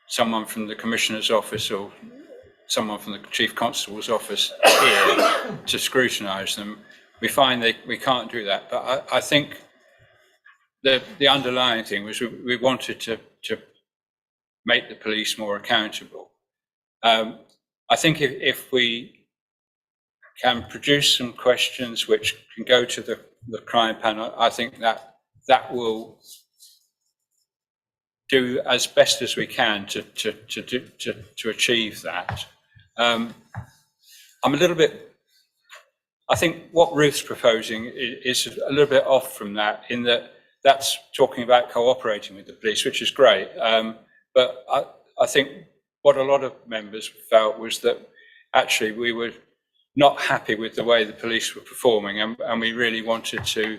someone from the Commissioner's office or someone from the Chief Constable's office here to scrutinise them. We find that we can't do that. But I think the underlying thing was we wanted to make the police more accountable. I think if we can produce some questions which can go to the crime panel, I think that will do as best as we can to achieve that. I'm a little bit, I think what Ruth's proposing is a little bit off from that, in that that's talking about cooperating with the police, which is great. But I think what a lot of members felt was that actually we were not happy with the way the police were performing, and we really wanted to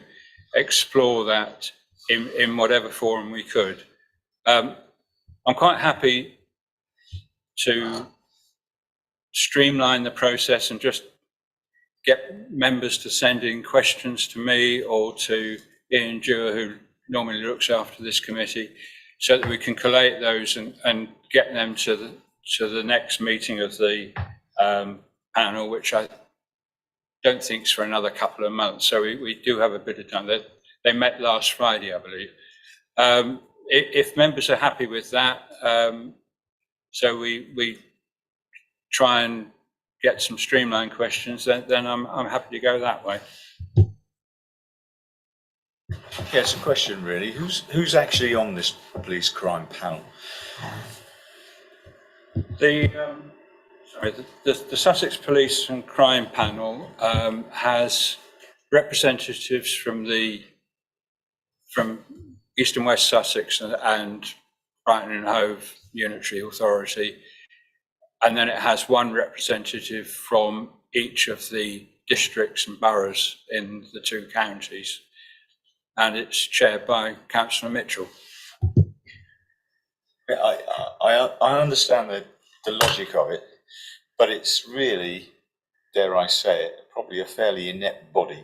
explore that in whatever forum we could. I'm quite happy to streamline the process and just get members to send in questions to me or to Ian Dewar, who normally looks after this committee, so that we can collate those and get them to the next meeting of the panel, which I don't think is for another couple of months. So we do have a bit of time. They met last Friday, I believe. If members are happy with that, so we try and get some streamlined questions, then I'm happy to go that way. Yeah, it's a question really. Who's actually on this police crime panel? The Sussex Police and Crime Panel has representatives from East and West Sussex and Brighton and Hove Unitary Authority, and then it has one representative from each of the districts and boroughs in the two counties, and it's chaired by Councillor Mitchell. I understand the logic of it, but it's really, dare I say it, probably a fairly inept body.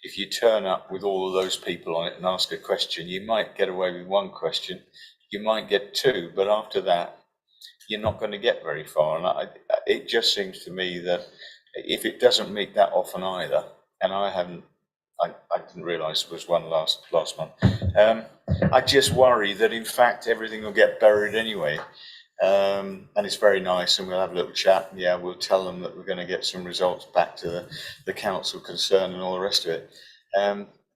If you turn up with all of those people on it and ask a question, you might get away with one question, you might get two, but after that, you're not going to get very far. And it just seems to me that if it doesn't meet that often either, and I didn't realise there was one last month, I just worry that in fact everything will get buried anyway. And it's very nice, and we'll have a little chat, and yeah, we'll tell them that we're going to get some results back to the council concerned and all the rest of it.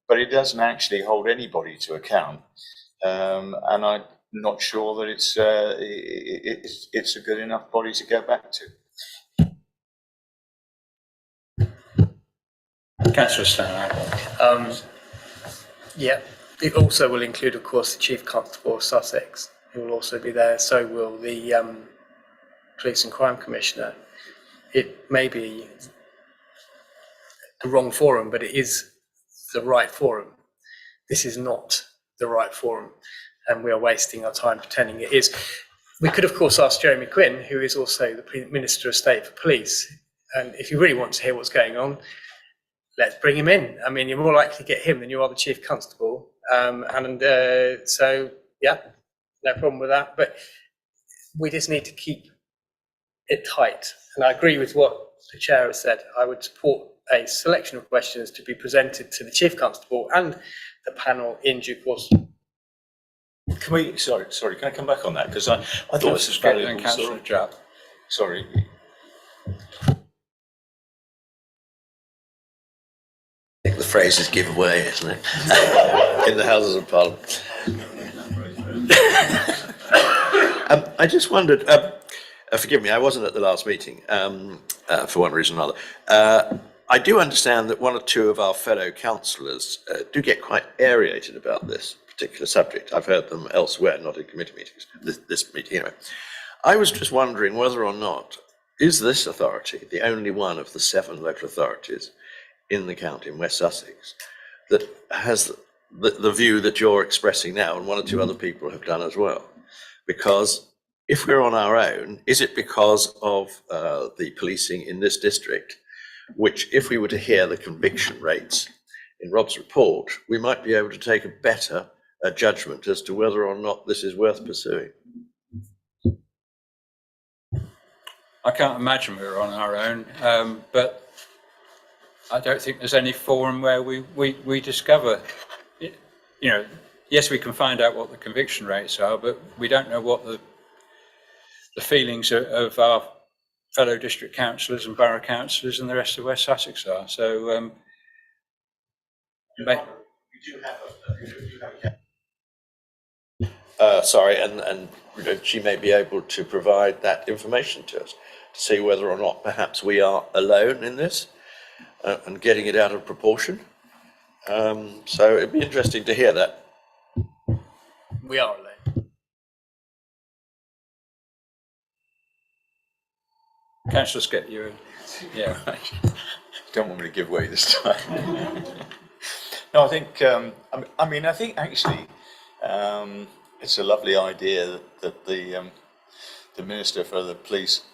But it doesn't actually hold anybody to account, and I'm not sure that it's a good enough body to go back to. Councillor Stanhope. Yeah, it also will include, of course, the Chief Constable of Sussex, who will also be there. So will the Police and Crime Commissioner. It may be the wrong forum, but it is the right forum. This is not the right forum, and we are wasting our time pretending it is. We could, of course, ask Jeremy Quinn, who is also the Minister of State for Police, and if you really want to hear what's going on, let's bring him in. I mean, you're more likely to get him than you are the Chief Constable, so yeah, no problem with that. But we just need to keep it tight, and I agree with what the Chair has said. I would support a selection of questions to be presented to the Chief Constable and the panel in due course. Can we, sorry, can I come back on that? Because I thought this was valuable. Councillor Jupp. Sorry. I think the phrase is give away, isn't it? In the Houses of Parliament. I just wondered, forgive me, I wasn't at the last meeting for one reason or another. I do understand that one or two of our fellow councillors do get quite aerated about this particular subject. I've heard them elsewhere, not in committee meetings, this meeting anyway. I was just wondering whether or not, is this authority the only one of the 7 local authorities in the county, in West Sussex, that has the view that you're expressing now, and one or two other people have done as well? Because if we're on our own, is it because of the policing in this district, which, if we were to hear the conviction rates in Rob's report, we might be able to take a better judgment as to whether or not this is worth pursuing? I can't imagine we're on our own, but I don't think there's any forum where we discover, you know, yes, we can find out what the conviction rates are, but we don't know what the the feelings of our fellow district councillors and borough councillors and the rest of West Sussex are. So, Sorry, and she may be able to provide that information to us to see whether or not perhaps we are alone in this and getting it out of proportion. So it'd be interesting to hear that. We are alone. Councillor Skip, you, yeah. Don't want me to give way this time. No, I think, I think actually, it's a lovely idea that the Minister for the Police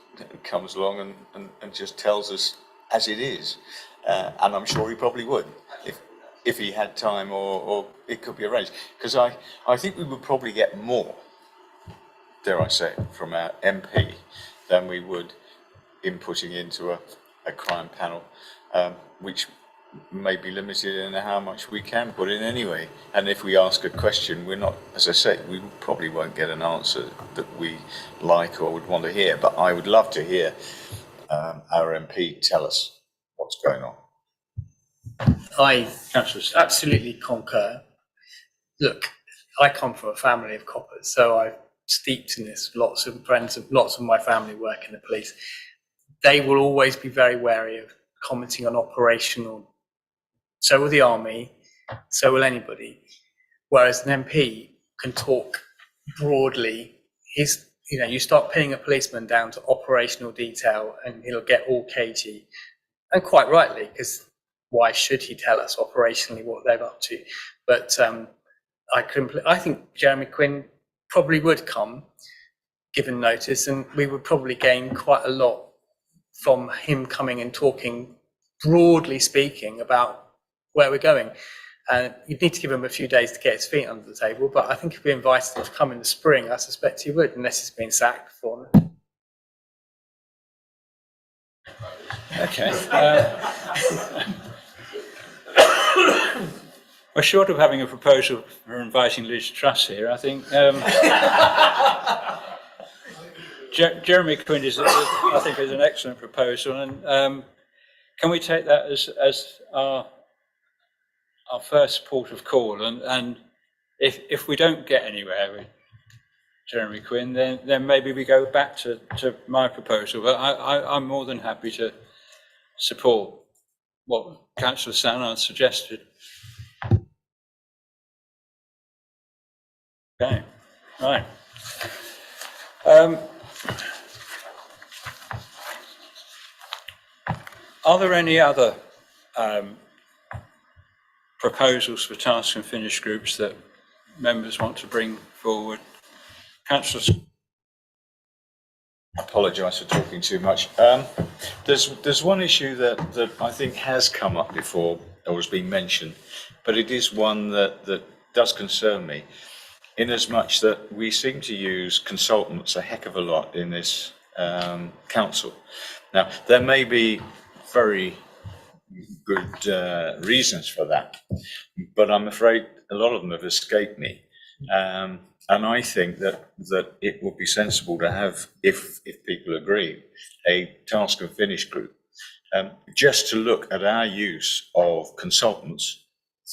comes along and just tells us as it is. And I'm sure he probably would if he had time, or it could be arranged. Because I think we would probably get more, dare I say, from our MP than we would inputting into a crime panel, which may be limited in how much we can put in anyway. And if we ask a question, we're not, as I say, we probably won't get an answer that we like or would want to hear. But I would love to hear our MP tell us what's going on. I absolutely concur. Look, I come from a family of coppers, so I've steeped in this. Lots of my family work in the police. They will always be very wary of commenting on operational. So will the army, so will anybody. Whereas an MP can talk broadly. You start pinning a policeman down to operational detail and he'll get all cagey. And quite rightly, because why should he tell us operationally what they're up to? But I think Jeremy Quinn probably would come, given notice, and we would probably gain quite a lot from him coming and talking, broadly speaking, about where we're going. And you'd need to give him a few days to get his feet under the table, but I think if we invited him to come in the spring, I suspect he would, unless he's been sacked before. Okay. We're short of having a proposal for inviting Liz Truss here. I think Jeremy Quinn is an excellent proposal, and can we take that as our first port of call? And if we don't get anywhere with Jeremy Quinn, then maybe we go back to my proposal. But I'm more than happy to support what Councillor Stannard suggested. Okay, right. Are there any other proposals for task and finish groups that members want to bring forward? Councillor. I apologise for talking too much. There's one issue that I think has come up before or has been mentioned, but it is one that does concern me, in as much that we seem to use consultants a heck of a lot in this council. Now, there may be very good reasons for that, but I'm afraid a lot of them have escaped me. And I think that it would be sensible to have, if people agree, a task and finish group, just to look at our use of consultants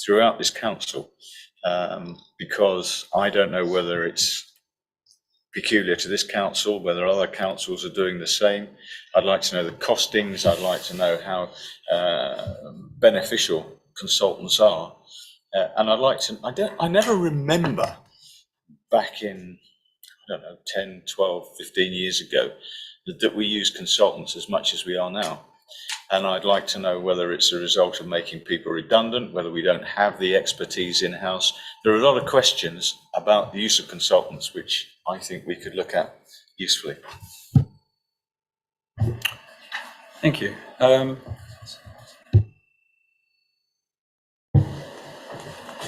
throughout this council, because I don't know whether it's peculiar to this council, whether other councils are doing the same. I'd like to know the costings. I'd like to know how beneficial consultants are, and I'd like to. I never remember back in, I don't know, 10, 12, 15 years ago, that we use consultants as much as we are now. And I'd like to know whether it's a result of making people redundant, whether we don't have the expertise in-house. There are a lot of questions about the use of consultants, which I think we could look at usefully. Thank you.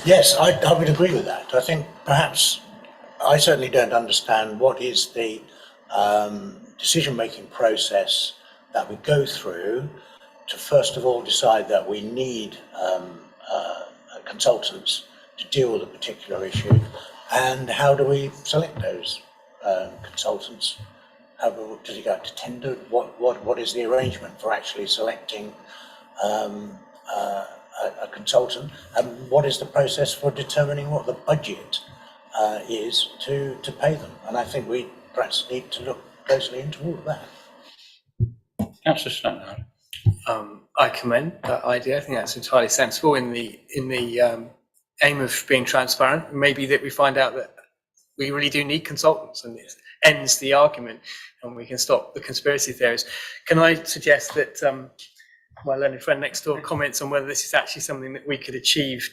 Yes, I would agree with that. I think perhaps I certainly don't understand what is the decision-making process that we go through to first of all decide that we need consultants to deal with a particular issue, and how do we select those consultants, does it go out to tender? What is the arrangement for actually selecting a consultant? And what is the process for determining what the budget is to pay them? And I think we perhaps need to look closely into all of that. Councillor Stanhope. I commend that idea. I think that's entirely sensible in the aim of being transparent. Maybe that we find out that we really do need consultants, and it ends the argument, and we can stop the conspiracy theories. Can I suggest that my learned friend next door comments on whether this is actually something that we could achieve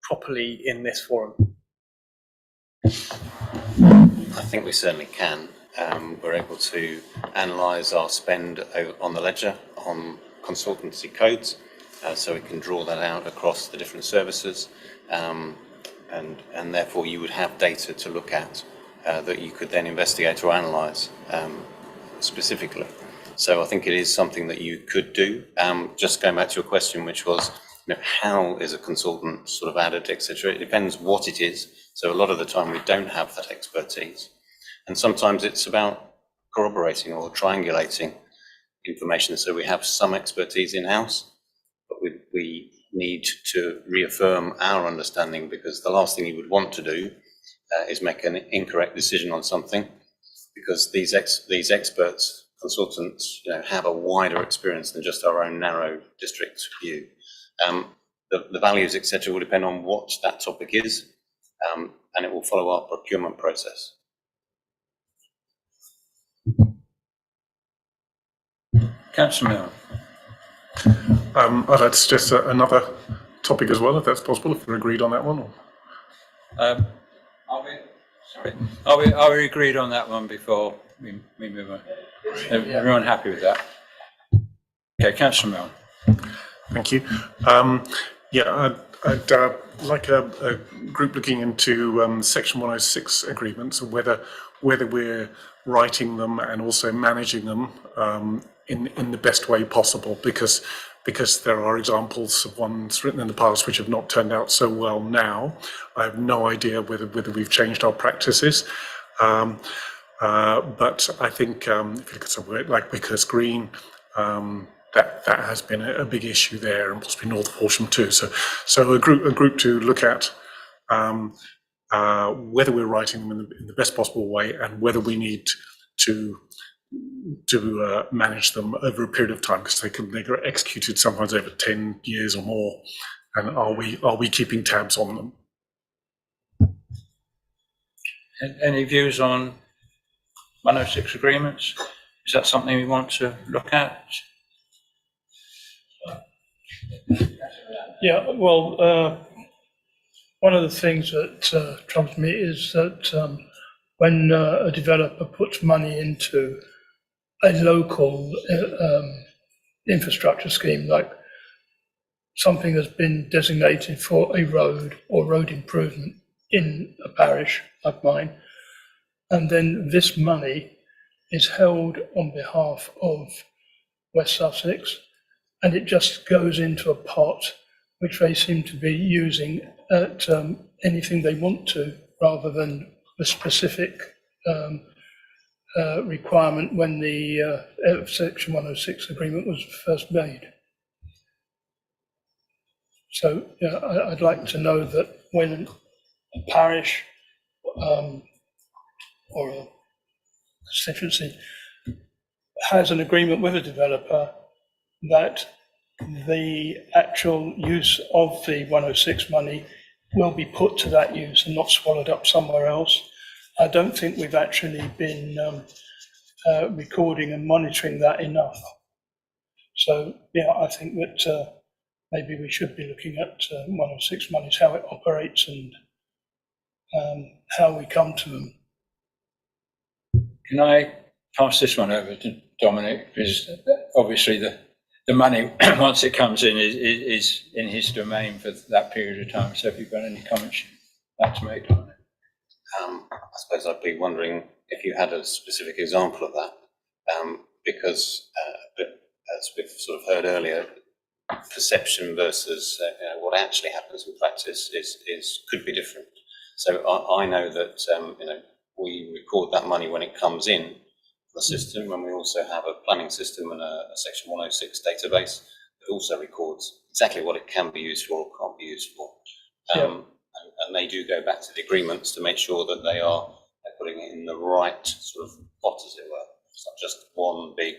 properly in this forum? I think we certainly can. We're able to analyse our spend on the ledger on consultancy codes, so we can draw that out across the different services, and therefore you would have data to look at that you could then investigate or analyse specifically. So I think it is something that you could do. Just going back to your question, which was, how is a consultant sort of added, etc. It depends what it is. So a lot of the time we don't have that expertise. And sometimes it's about corroborating or triangulating information. So we have some expertise in-house, but we need to reaffirm our understanding, because the last thing you would want to do is make an incorrect decision on something, because these experts, consultants, have a wider experience than just our own narrow district view. The values, etc., will depend on what that topic is, and it will follow our procurement process. Councillor Milne. I'd like to suggest another topic as well, if that's possible, if we're agreed on that one. Or... Are we agreed on that one before we move on? Everyone happy with that? Okay, Councillor Milne. Thank you. I'd like a group looking into Section 106 agreements, and whether we're writing them and also managing them in the best way possible, because there are examples of ones written in the past which have not turned out so well now. I have no idea whether we've changed our practices. But I think if you look at somewhere like Wickhurst Green, that has been a big issue there, and possibly north of Horsham too. So a group to look at whether we're writing them in the best possible way, and whether we need to manage them over a period of time, because they get executed sometimes over 10 years or more. And are we keeping tabs on them? Any views on 106 agreements? Is that something we want to look at? Yeah, well, one of the things that troubles me is that when a developer puts money into a local infrastructure scheme, like something that's been designated for a road or road improvement in a parish like mine, and then this money is held on behalf of West Sussex, and it just goes into a pot which they seem to be using at anything they want to, rather than the specific requirement when the Section 106 agreement was first made. So I'd like to know that when a parish or a constituency has an agreement with a developer, that the actual use of the 106 money will be put to that use and not swallowed up somewhere else. I don't think we've actually been recording and monitoring that enough. So I think that maybe we should be looking at 106 monies, how it operates, and how we come to them. Can I pass this one over to Dominic? Because obviously the money, once it comes in, is in his domain for that period of time. So if you've got any comments you'd like to make on it. I suppose I'd be wondering if you had a specific example of that, because as we've sort of heard earlier, perception versus what actually happens in practice could be different. So I know that we record that money when it comes in the system, and we also have a planning system and a Section 106 database that also records exactly what it can be used for or can't be used for. And they do go back to the agreements to make sure that they're putting it in the right sort of pot, as it were. It's not just one big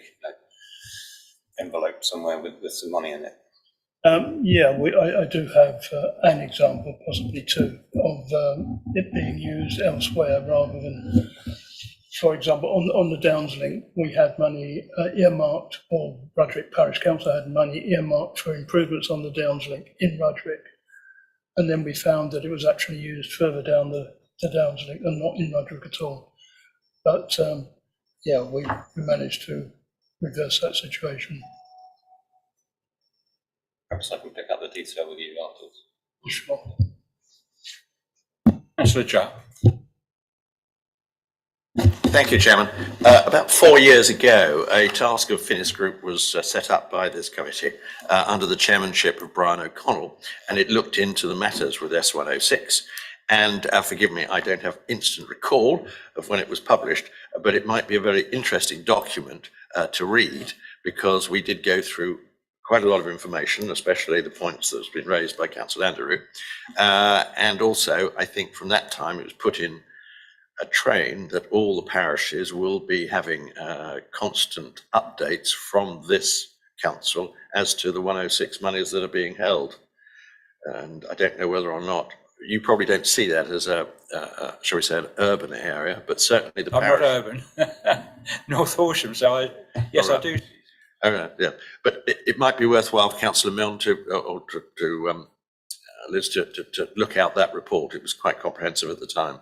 envelope somewhere with some money in it. I do have an example, possibly two, of it being used elsewhere rather than, for example, on the Downs link, we had money earmarked, or Rudwick Parish Council had money earmarked for improvements on the Downs link in Rudwick. And then we found that it was actually used further down the Downs link and not in Rudwick at all. But we managed to reverse that situation. Perhaps I can pick up the detail with you afterwards. Sure. Councillor Jupp. Thank you, Chairman. About 4 years ago, a task force group was set up by this committee under the chairmanship of Brian O'Connell, and it looked into the matters with S106. And forgive me, I don't have instant recall of when it was published, but it might be a very interesting document to read, because we did go through quite a lot of information, especially the points that's been raised by Councillor Anderou. And also, I think from that time, it was put in a train that all the parishes will be having constant updates from this council as to the 106 monies that are being held. And I don't know whether or not, you probably don't see that as a shall we say, an urban area, but certainly the parish. I'm not urban, North Horsham, so yes, I do. Yeah, but it might be worthwhile for Councillor Milne Liz to look out that report. It was quite comprehensive at the time.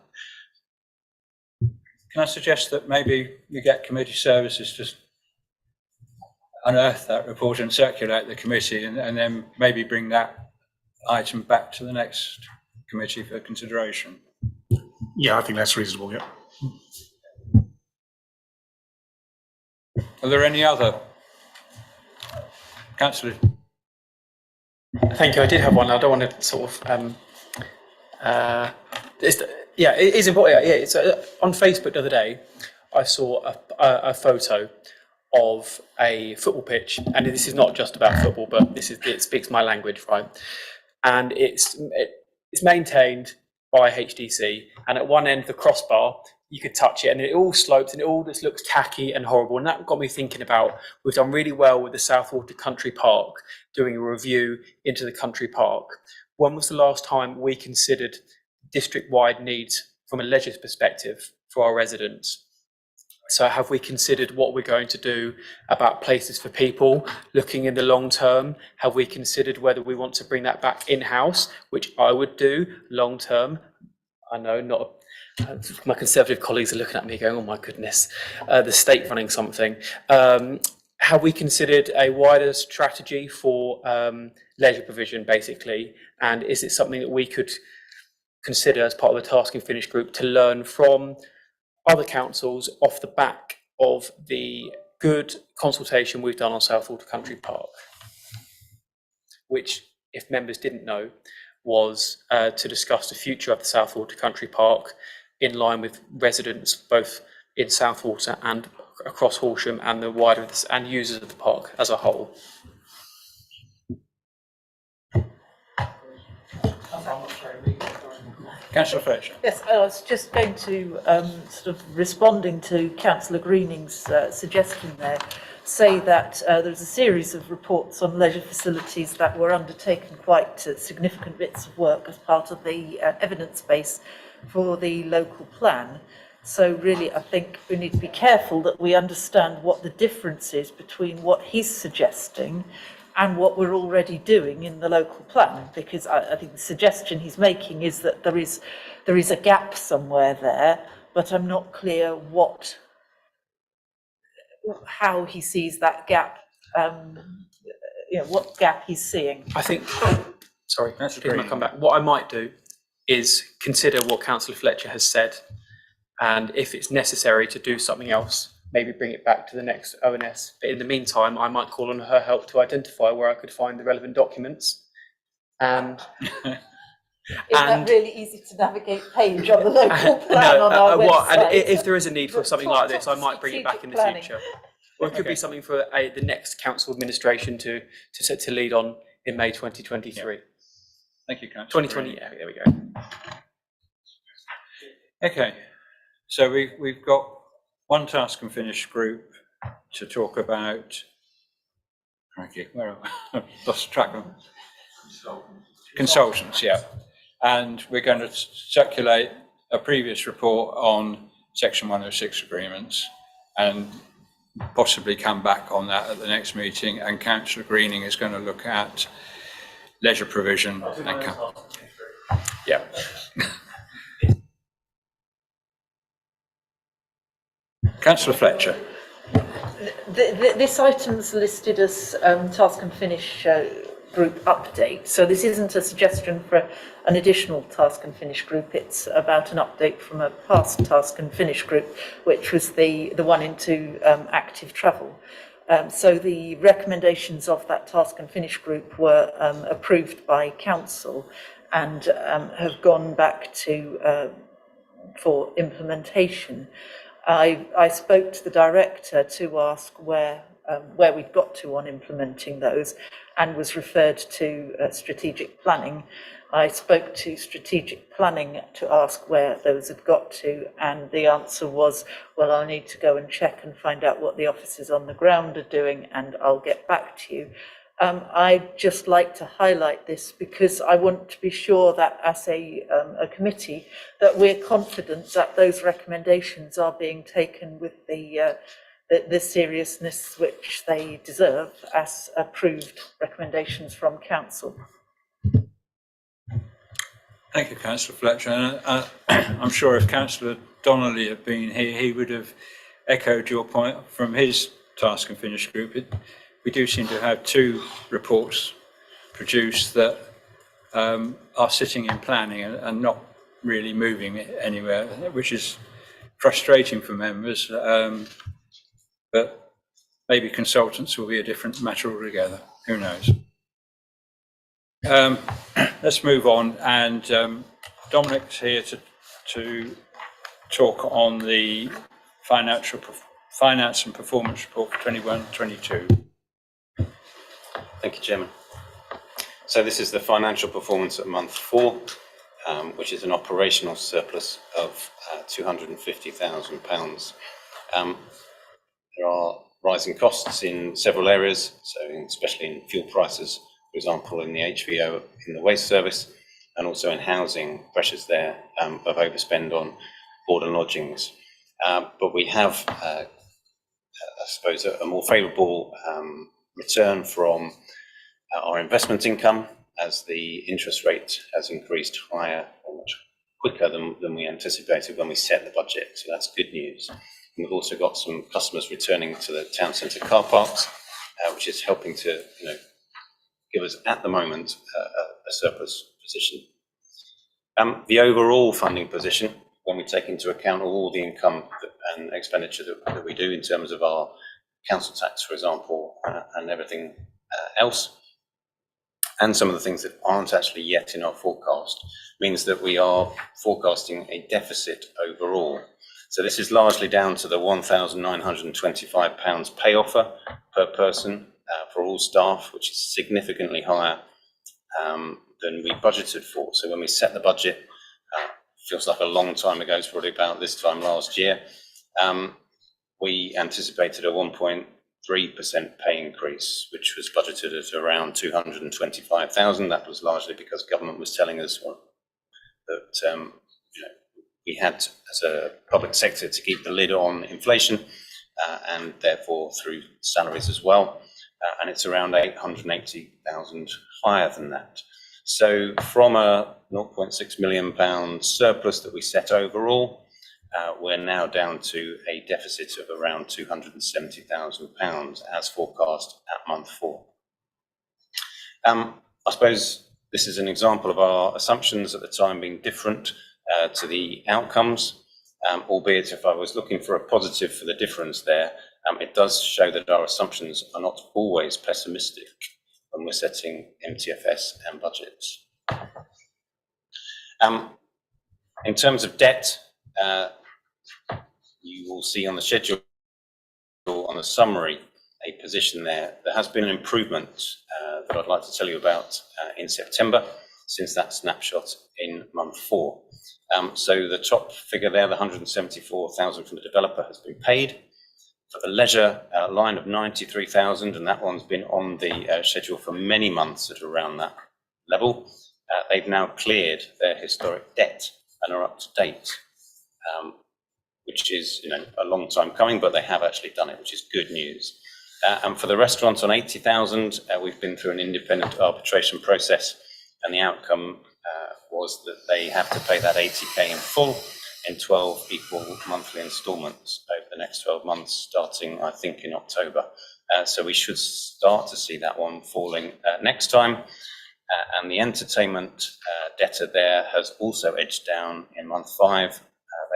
Can I suggest that maybe you get committee services to unearth that report and circulate the committee, and then maybe bring that item back to the next committee for consideration? Yeah, I think that's reasonable, yeah. Are there any other? Councillor. Thank you. I did have one. I don't want to sort of. It is important. Yeah, it's on Facebook the other day. I saw a photo of a football pitch, and this is not just about football, but it speaks my language, right? And it's maintained by HDC, and at one end the crossbar, you could touch it and it all slopes and it all just looks tacky and horrible. And that got me thinking about, we've done really well with the Southwater Country Park, doing a review into the country park. When was the last time we considered district-wide needs from a leisure perspective for our residents? So have we considered what we're going to do about places for people looking in the long term? Have we considered whether we want to bring that back in-house, which I would do long term? I know not. My Conservative colleagues are looking at me going, oh my goodness, the state running something. Have we considered a wider strategy for leisure provision, basically? And is it something that we could consider as part of the Task and Finish group to learn from other councils off the back of the good consultation we've done on Southwater Country Park, which, if members didn't know, was to discuss the future of the Southwater Country Park in line with residents both in Southwater and across Horsham and the wider and users of the park as a whole. Councillor Fletcher. Yes, I was just going to, sort of responding to Councillor Greening's suggestion there, say that there was a series of reports on leisure facilities that were undertaken, quite significant bits of work as part of the evidence base for the local plan. So really, I think we need to be careful that we understand what the difference is between what he's suggesting and what we're already doing in the local plan, because I think the suggestion he's making is that there is a gap somewhere there, but I'm not clear how he sees that gap, what gap he's seeing. I think, sorry, I'll come back. What I might do is consider what Councillor Fletcher has said, and if it's necessary to do something else, maybe bring it back to the next ONS. But in the meantime, I might call on her help to identify where I could find the relevant documents. And Is And- that really easy to navigate page on the local plan on our website? And if there is a need for something like this, I might bring it back in the Strategic future. Or it could be something for the next council administration to lead on in May 2023. Thank you, Councillor. 2020, yeah, there we go. Okay, so we've got one task and finish group to talk about. Crikey, where am I? Lost track of consultants, yeah. And we're going to circulate a previous report on Section 106 agreements and possibly come back on that at the next meeting. And Councillor Greening is going to look at leisure provision. Yeah. Councillor Fletcher. This item's listed as task and finish group update. So this isn't a suggestion for an additional task and finish group. It's about an update from a past task and finish group, which was the one into active travel. So the recommendations of that task and finish group were approved by council and have gone back to for implementation. I spoke to the director to ask where we'd got to on implementing those, and was referred to strategic planning. I spoke to strategic planning to ask where those had got to, and the answer was, well, I'll need to go and check and find out what the officers on the ground are doing, and I'll get back to you. I'd just like to highlight this because I want to be sure that as a committee that we're confident that those recommendations are being taken with the seriousness which they deserve as approved recommendations from council. Thank you, Councillor Fletcher. And I'm sure if Councillor Donnelly had been here, he would have echoed your point from his task and finish group. We do seem to have two reports produced that are sitting in planning and not really moving anywhere, which is frustrating for members. But maybe consultants will be a different matter altogether. Who knows? Let's move on. And Dominic's here to talk on the finance and performance report for 21-22. Thank you, Chairman. So this is the financial performance at month 4, which is an operational surplus of £250,000. There are rising costs in several areas, so especially in fuel prices, for example, in the HVO in the waste service, and also in housing, pressures there of overspend on board and lodgings. But we have, I suppose, a more favourable return from our investment income as the interest rate has increased higher or much quicker than we anticipated when we set the budget. So that's good news. And we've also got some customers returning to the town centre car parks, which is helping to give us at the moment a surplus position. The overall funding position, when we take into account all the income and expenditure that we do in terms of our council tax, for example, and everything else, and some of the things that aren't actually yet in our forecast, means that we are forecasting a deficit overall. So this is largely down to the £1,925 pay offer per person for all staff, which is significantly higher than we budgeted for. So when we set the budget, feels like a long time ago, it's probably about this time last year, we anticipated a 1.3% pay increase, which was budgeted at around 225,000. That was largely because government was telling us that we had, as a public sector, to keep the lid on inflation and therefore through salaries as well. And it's around 880,000 higher than that. So from a £0.6 million surplus that we set overall, we're now down to a deficit of around £270,000 as forecast at month 4. I suppose this is an example of our assumptions at the time being different to the outcomes, albeit if I was looking for a positive for the difference there, it does show that our assumptions are not always pessimistic when we're setting MTFS and budgets. In terms of debt, you will see on the schedule, on the summary, a position there. There has been an improvement that I'd like to tell you about in September, since that snapshot in month 4. So the top figure there, the 174,000 from the developer, has been paid. For the leisure line of 93,000, and that one's been on the schedule for many months at around that level. They've now cleared their historic debt and are up to date, which is, you know, a long time coming, but they have actually done it, which is good news. And for the restaurants on 80,000, we've been through an independent arbitration process, and the outcome was that they have to pay that 80k in full in 12 equal monthly instalments over the next 12 months, starting, I think, in October. So we should start to see that one falling next time. And the entertainment debtor there has also edged down in month 5.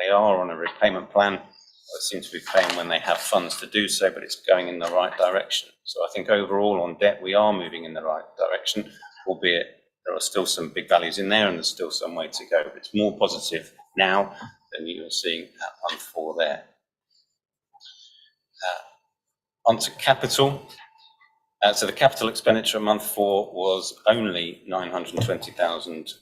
They are on a repayment plan. They seem to be paying when they have funds to do so, but it's going in the right direction. So I think overall on debt, we are moving in the right direction, albeit there are still some big values in there and there's still some way to go. But it's more positive now than you were seeing at month 4 there. Onto capital. So the capital expenditure in month 4 was only £920,000.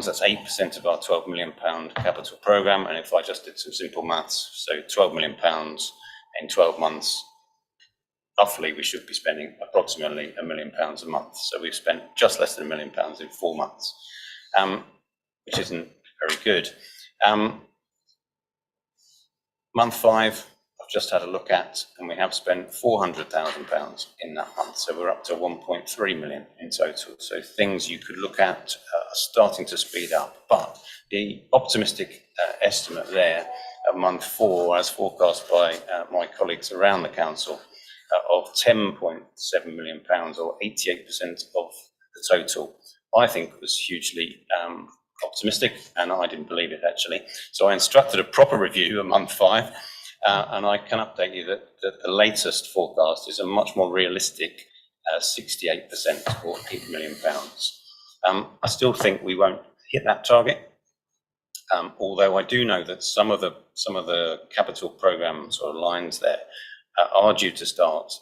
That's 8% of our £12 million capital programme. And if I just did some simple maths, so £12 million in 12 months, roughly we should be spending approximately £1 million a month. So we've spent just less than £1 million in 4 months, which isn't very good. Month 5, I've just had a look at, and we have spent £400,000 in that month. So we're up to 1.3 million in total. So things you could look at are starting to speed up. But the optimistic estimate there of month 4, as forecast by my colleagues around the council, of £10.7 million, or 88% of the total, I think was hugely optimistic, and I didn't believe it actually. So I instructed a proper review at month 5, and I can update you that the latest forecast is a much more realistic 68%, or £8 million. I still think we won't hit that target, although I do know that some of the capital programs or lines there are due to start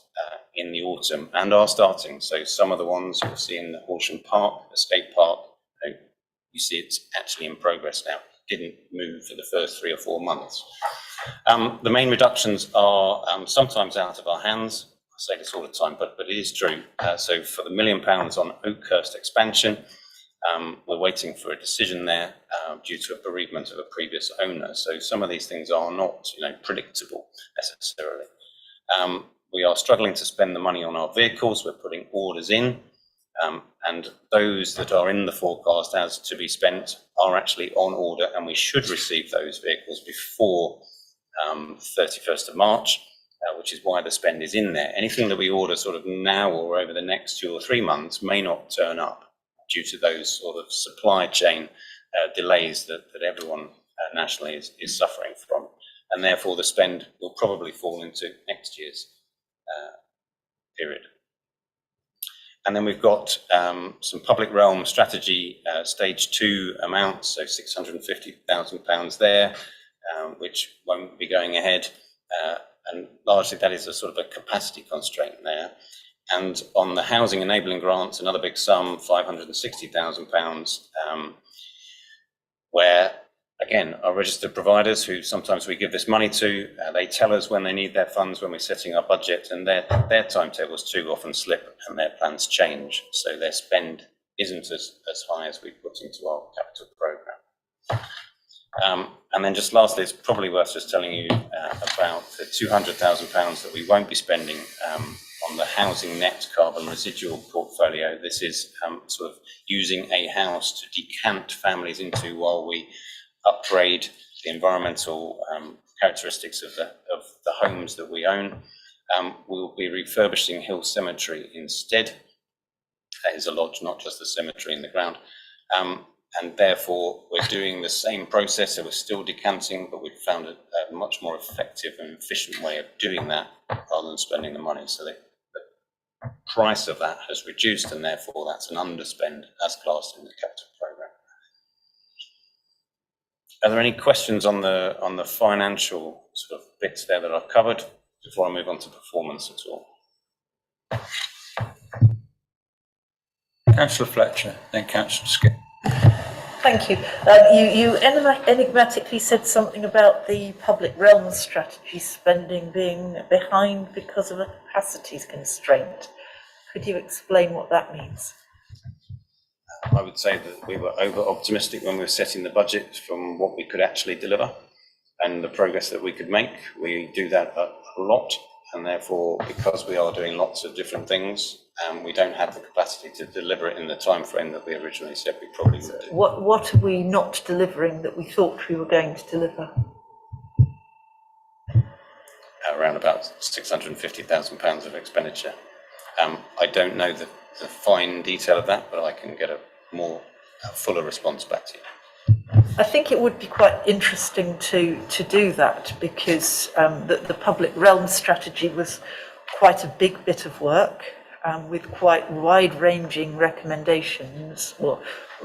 in the autumn, and are starting. So some of the ones you'll see in the Horsham Park, Escape Park, you see it's actually in progress now. It didn't move for the first 3 or 4 months. The main reductions are sometimes out of our hands. I say this all the time, but it is true. So for the £1 million on Oakhurst expansion, we're waiting for a decision there due to a bereavement of a previous owner. So some of these things are not, predictable necessarily. We are struggling to spend the money on our vehicles. We're putting orders in, and those that are in the forecast as to be spent are actually on order, and we should receive those vehicles before 31st of March, which is why the spend is in there. Anything that we order sort of now or over the next 2 or 3 months may not turn up due to those sort of supply chain delays that everyone nationally is suffering from. And therefore the spend will probably fall into next year's period. And then we've got some public realm strategy stage 2 amounts, so £650,000 there, which won't be going ahead. And largely that is a sort of a capacity constraint there. And on the housing enabling grants, another big sum, £560,000, where again, our registered providers, who sometimes we give this money to, they tell us when they need their funds when we're setting our budget, and their timetables too often slip and their plans change. So their spend isn't as high as we put into our capital programme. And then just lastly, it's probably worth just telling you about the £200,000 that we won't be spending on the housing net carbon residual portfolio. This is sort of using a house to decant families into while we upgrade the environmental characteristics of the homes that we own. We'll be refurbishing Hill Cemetery instead. That is a lodge, not just the cemetery in the ground. And therefore we're doing the same process, so we're still decanting, but we've found a much more effective and efficient way of doing that rather than spending the money. So the price of that has reduced, and therefore that's an underspend as classed in the capital programme. Are there any questions on the financial sort of bits there that I've covered before I move on to performance at all? Councillor Fletcher, then Councillor Skip. Thank you. You enigmatically said something about the public realm strategy spending being behind because of a capacities constraint. Could you explain what that means? I would say that we were over-optimistic when we were setting the budget from what we could actually deliver and the progress that we could make. We do that a lot, and therefore, because we are doing lots of different things, we don't have the capacity to deliver it in the time frame that we originally said we probably would do. What are we not delivering that we thought we were going to deliver? Around about £650,000 of expenditure. I don't know the fine detail of that, but I can get a more fuller response back to you. I think it would be quite interesting to do that, because the public realm strategy was quite a big bit of work with quite wide-ranging recommendations, or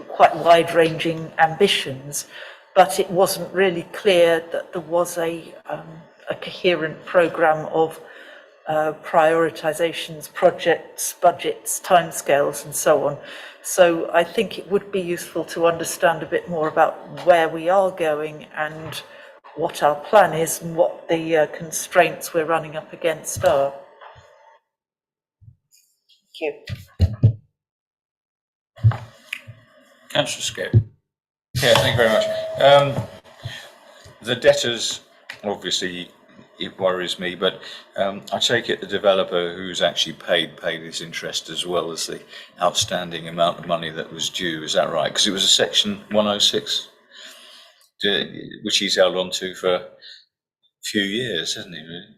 quite wide-ranging ambitions, but it wasn't really clear that there was a coherent programme of prioritisations, projects, budgets, timescales, and so on. So I think it would be useful to understand a bit more about where we are going and what our plan is and what the constraints we're running up against are. Thank you. Councillor Skip. Yeah, thank you very much. The debtors, obviously, it worries me, but I take it the developer who's actually paid his interest as well as the outstanding amount of money that was due. Is that right? Because it was a section 106, which he's held on to for a few years, hasn't he, really?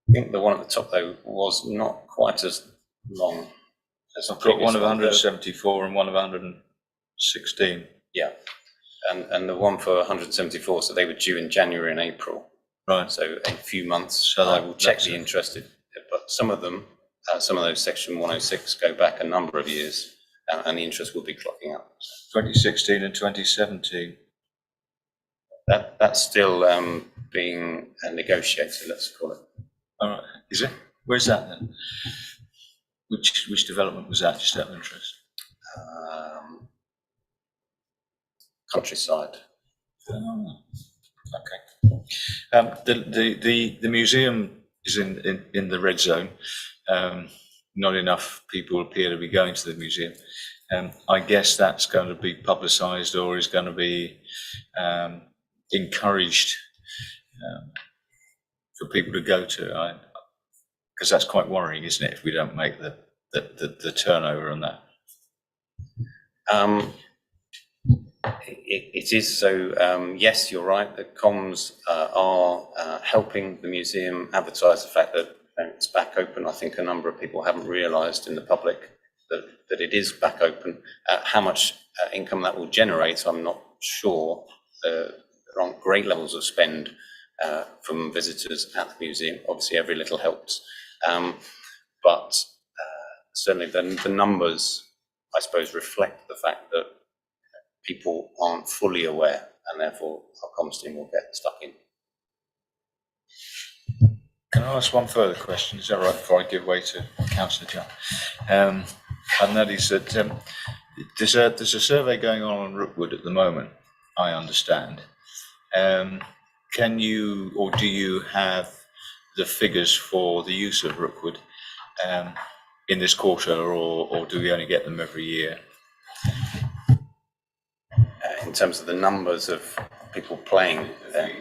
I think the one at the top, though, was not quite as long as the I've got previous one of 174 and one of 116. Yeah, and the one for 174, so they were due in January and April. Right. So a few months. So I will check that's the it. interest, but some of them, some of those section 106 go back a number of years, and the interest will be clocking up. 2016 and 2017. That's still being negotiated, let's call it. All right. Is it? Where's that then? Which development was that, just out of interest? Countryside. Oh, okay. The museum is in the red zone. Not enough people appear to be going to the museum. I guess that's going to be publicised, or is going to be encouraged for people to go to. Because that's quite worrying, isn't it? If we don't make the turnover on that. It is so. Yes, you're right. The comms are helping the museum advertise the fact that it's back open. I think a number of people haven't realised in the public that it is back open. How much income that will generate, I'm not sure. There aren't great levels of spend from visitors at the museum. Obviously, every little helps, but certainly the numbers, I suppose, reflect the fact that people aren't fully aware, and therefore our comms team will get stuck in. Can I ask one further question? Is that right, before I give way to Councillor John? And that is that there's a survey going on Rookwood at the moment, I understand. Can you, or do you have the figures for the use of Rookwood in this quarter, or do we only get them every year? In terms of the numbers of people playing there.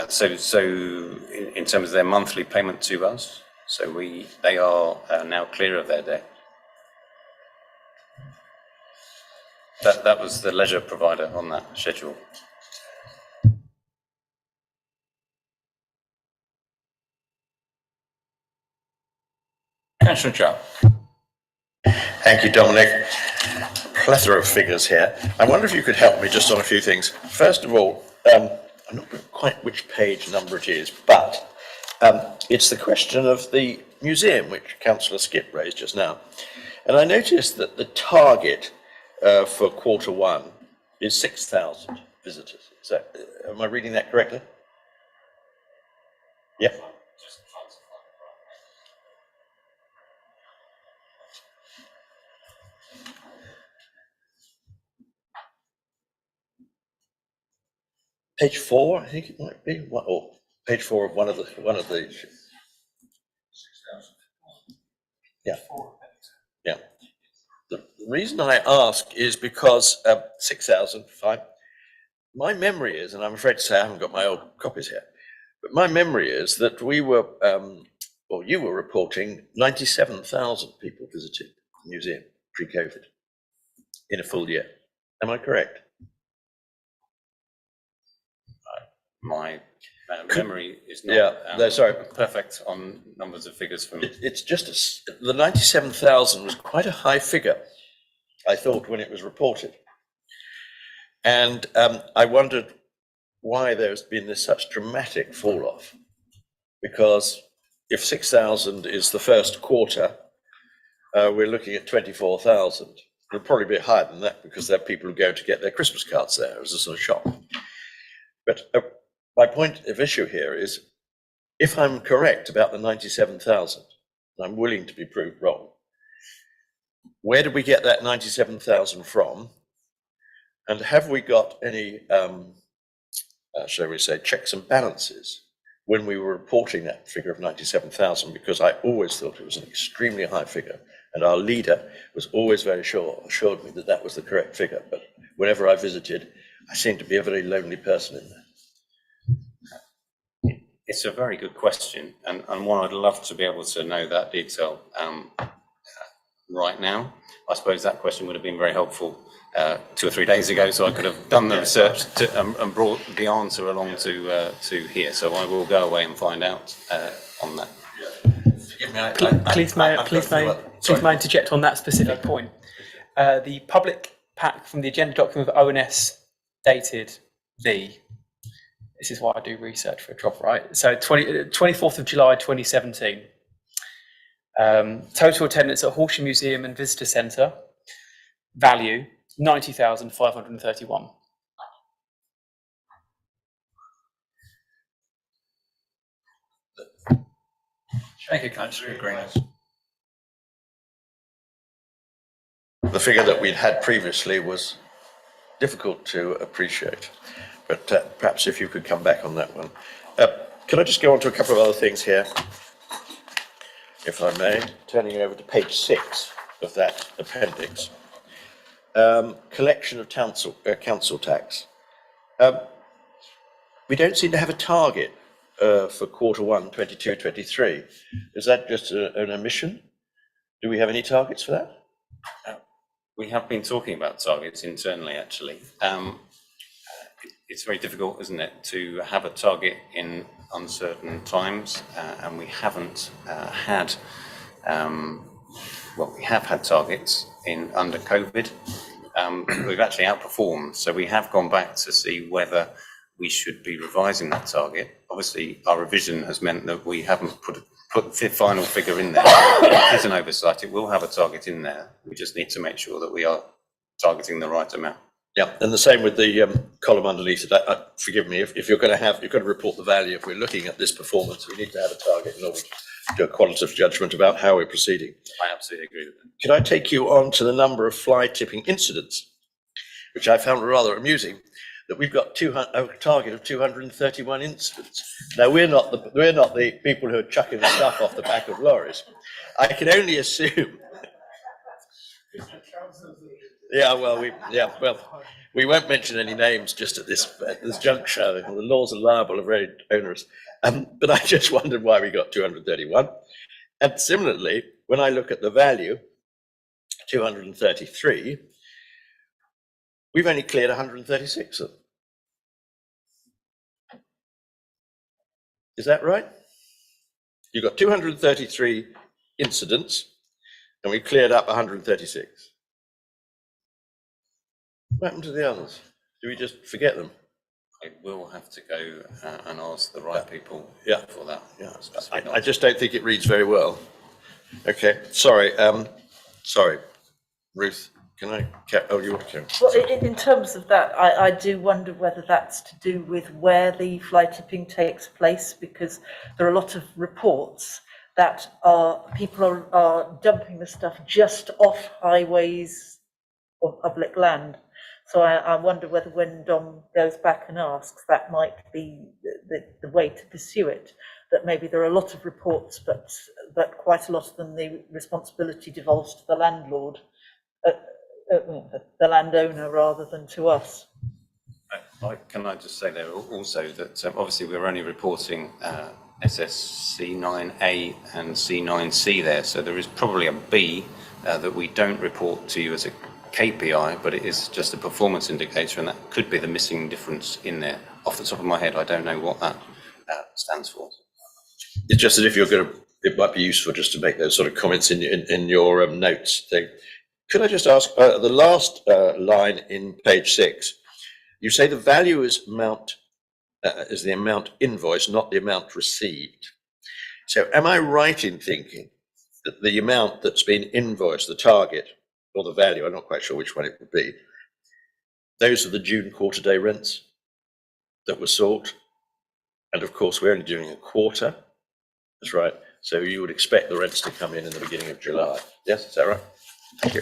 So in terms of their monthly payment to us, so they are now clear of their debt. That was the leisure provider on that schedule. Councillor Joe. Thank you, Dominic. A plethora of figures here. I wonder if you could help me just on a few things. First of all, I'm not quite which page number it is, but it's the question of the museum, which Councillor Skip raised just now. And I noticed that the target for Q1 is 6,000 visitors. So, am I reading that correctly? Yeah. Page 4, I think it might be, or page 4 of one of the. Yeah. Yeah. The reason I ask is because 6,000, fine. My memory is, and I'm afraid to say I haven't got my old copies here, but my memory is that we were, or you were reporting 97,000 people visited the museum pre-COVID in a full year. Am I correct? My memory is not sorry. perfect on numbers of figures from. It's just the 97,000 was quite a high figure, I thought, when it was reported. And I wondered why there's been this such dramatic fall off. Because if 6,000 is the first quarter, we're looking at 24,000. It'll probably be higher than that because there are people who go to get their Christmas cards there as a sort of shop. But my point of issue here is, if I'm correct about the 97,000, and I'm willing to be proved wrong, where did we get that 97,000 from? And have we got any, shall we say, checks and balances when we were reporting that figure of 97,000? Because I always thought it was an extremely high figure, and our leader was always very assured me that that was the correct figure. But whenever I visited, I seemed to be a very lonely person in there. It's a very good question, and one I'd love to be able to know that detail right now. I suppose that question would have been very helpful 2 or 3 days ago, so I could have done the research and brought the answer along to here. So I will go away and find out on that. Please may I interject on that specific point. The public pack from the agenda document of ONS dated this is why I do research for a job, right? So 24th of July 2017. Total attendance at Horsham Museum and Visitor Centre, value 90,531. Thank you, Councillor Green. The figure that we'd had previously was difficult to appreciate, but perhaps if you could come back on that one. Can I just go on to a couple of other things here, if I may? Turning over to page 6 of that appendix. Collection of council tax. We don't seem to have a target for Q1 22-23. Is that just an omission? Do we have any targets for that? We have been talking about targets internally, actually. It's very difficult, isn't it, to have a target in uncertain times, and we haven't had, we have had targets under COVID. We've actually outperformed, so we have gone back to see whether we should be revising that target. Obviously, our revision has meant that we haven't put the final figure in there. It is an oversight. It will have a target in there. We just need to make sure that we are targeting the right amount. Yeah, and the same with the column underneath it. Forgive me, if you're going to report the value, if we're looking at this performance, we need to have a target in order to do a qualitative judgment about how we're proceeding. I absolutely agree with that. Could I take you on to the number of fly tipping incidents, which I found rather amusing, that we've got a target of 231 incidents. Now, we're not the people who are chucking the stuff off the back of lorries. I can only assume. We won't mention any names just at this juncture. The laws of libel are very onerous. But I just wondered why we got 231. And similarly, when I look at the value, 233, we've only cleared 136 of them. Is that right? You've got 233 incidents, and we cleared up 136. What happened to the others? Do we just forget them? I will have to go and ask the right people Yeah. for that. Yeah, specific I just don't think it reads very well. Okay, sorry, Ruth, can I, oh, you want to? Well, in terms of that, I do wonder whether that's to do with where the fly tipping takes place, because there are a lot of reports that people are dumping the stuff just off highways or public land. So I wonder whether when Dom goes back and asks, that might be the way to pursue it. That maybe there are a lot of reports, but quite a lot of them, the responsibility devolves to the landlord, the landowner, rather than to us. Can I just say there also that obviously we're only reporting SSC9A and C9C there, so there is probably a B that we don't report to you as a KPI, but it is just a performance indicator, and that could be the missing difference in there. Off the top of my head, I don't know what that stands for. It's just that if you're going to, it might be useful just to make those sort of comments in your notes thing. Could I just ask, the last line in page 6, you say the value is the amount invoiced, not the amount received. So am I right in thinking that the amount that's been invoiced, the target, or the value, I'm not quite sure which one it would be, those are the June quarter day rents that were sought? And of course, we're only doing a quarter. That's right. So you would expect the rents to come in the beginning of July. Yes, is that right? Thank you.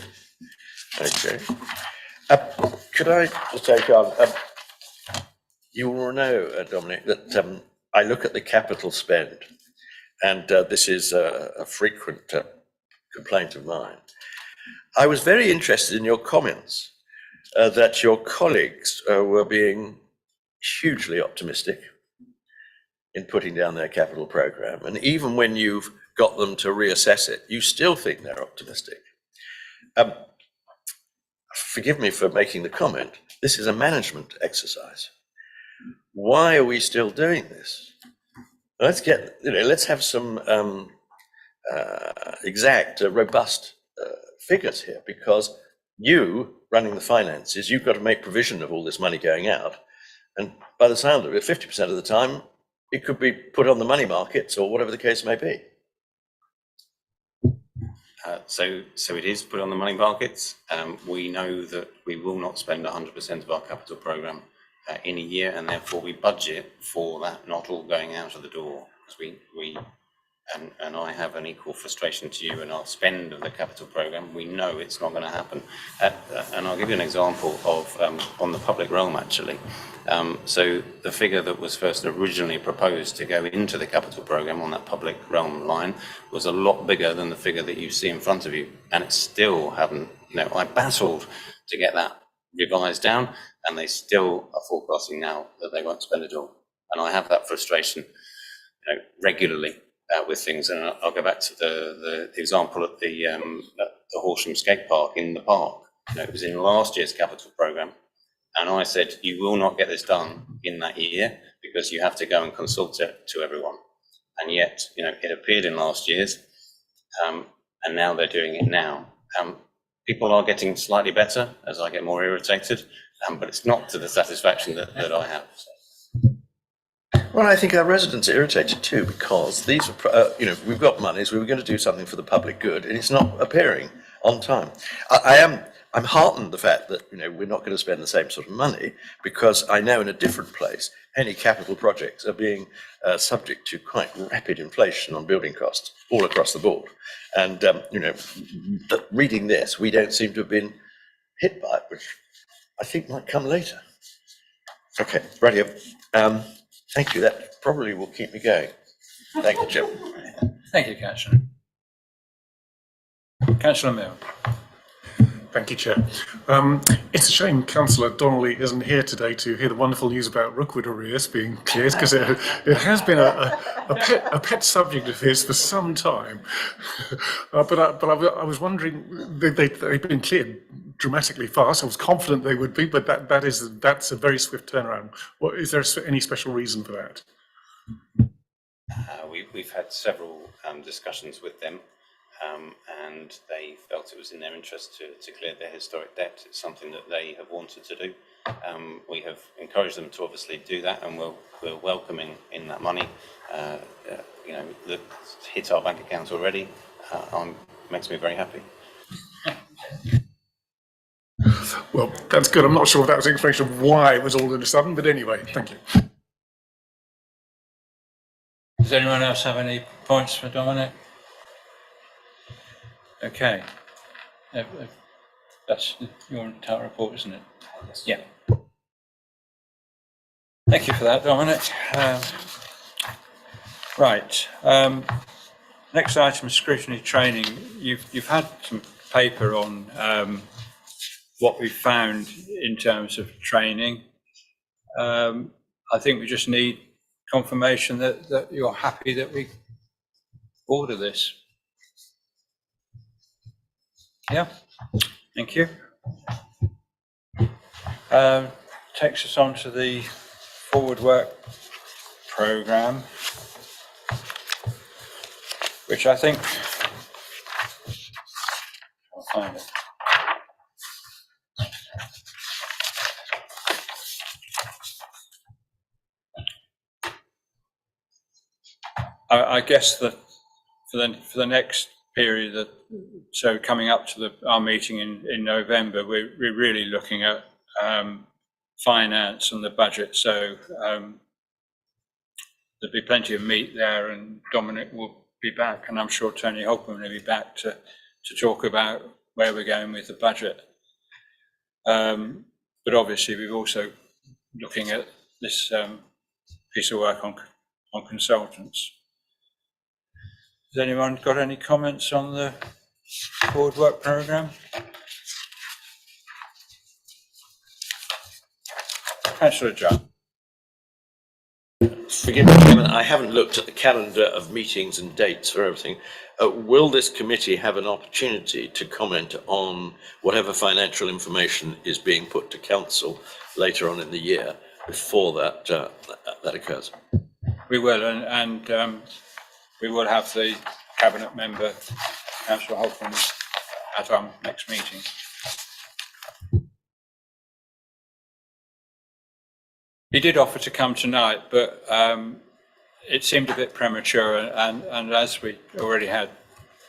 Okay. Could I just take on? You will know, Dominic, that I look at the capital spend, and this is a frequent complaint of mine. I was very interested in your comments that your colleagues were being hugely optimistic in putting down their capital program, and even when you've got them to reassess it, you still think they're optimistic. Forgive me for making the comment. This is a management exercise. Why are we still doing this? Let's have some exact, robust figures here, because you running the finances, you've got to make provision of all this money going out. And by the sound of it, 50% of the time, it could be put on the money markets or whatever the case may be. So it is put on the money markets. We know that we will not spend 100% of our capital programme in a year, and therefore we budget for that not all going out of the door. Because and I have an equal frustration to you in our spend of the capital programme. We know it's not going to happen. And I'll give you an example of on the public realm, actually. So the figure that was first originally proposed to go into the capital programme on that public realm line was a lot bigger than the figure that you see in front of you. And it still haven't, I battled to get that revised down, and they still are forecasting now that they won't spend it all. And I have that frustration, regularly. With things, and I'll go back to the example at the Horsham skate park in the park. It was in last year's capital programme, and I said you will not get this done in that year because you have to go and consult it to everyone. And yet, it appeared in last year's, and now they're doing it now. People are getting slightly better as I get more irritated, but it's not to the satisfaction that I have. So. Well, I think our residents are irritated too, because these are, we've got monies, we were going to do something for the public good, and it's not appearing on time. I'm heartened the fact that, we're not going to spend the same sort of money, because I know in a different place, any capital projects are being subject to quite rapid inflation on building costs all across the board. And, reading this, we don't seem to have been hit by it, which I think might come later. Okay, right here. Thank you. That probably will keep me going. Thank you, Jim. Thank you, Councillor. Councillor Mill. Thank you, Chair. It's a shame Councillor Donnelly isn't here today to hear the wonderful news about Rookwood arrears being cleared, because it has been a pet subject of his for some time. But I was wondering, they've been cleared dramatically fast. I was confident they would be, but that's a very swift turnaround. Is there any special reason for that? We've had several discussions with them. And they felt it was in their interest to clear their historic debt. It's something that they have wanted to do. We have encouraged them to obviously do that, and we're welcoming in that money. You know, that hit our bank accounts already. Makes me very happy. Well, that's good. I'm not sure if that was an explanation of why it was all of a sudden, but anyway, thank you. Does anyone else have any points for Dominic? Okay. That's your entire report, isn't it? Yes. Yeah. Thank you for that, Dominic. Right. Next item is scrutiny training. You've had some paper on what we found in terms of training. I think we just need confirmation that you're happy that we order this. Yeah, thank you. Takes us on to the forward work programme, which I think, I'll find it. I guess that for the next period, so coming up to our meeting in November, we're really looking at finance and the budget. So there'll be plenty of meat there, and Dominic will be back, and I'm sure Tony Holcomb will be back to talk about where we're going with the budget. But obviously, we're also looking at this piece of work on consultants. Has anyone got any comments on the forward work programme? Councillor John. Forgive me, Chairman, I haven't looked at the calendar of meetings and dates for everything. Will this committee have an opportunity to comment on whatever financial information is being put to council later on in the year before that occurs? We will, and we will have the Cabinet member, Councillor Holcomb, at our next meeting. He did offer to come tonight, but it seemed a bit premature, and as we already had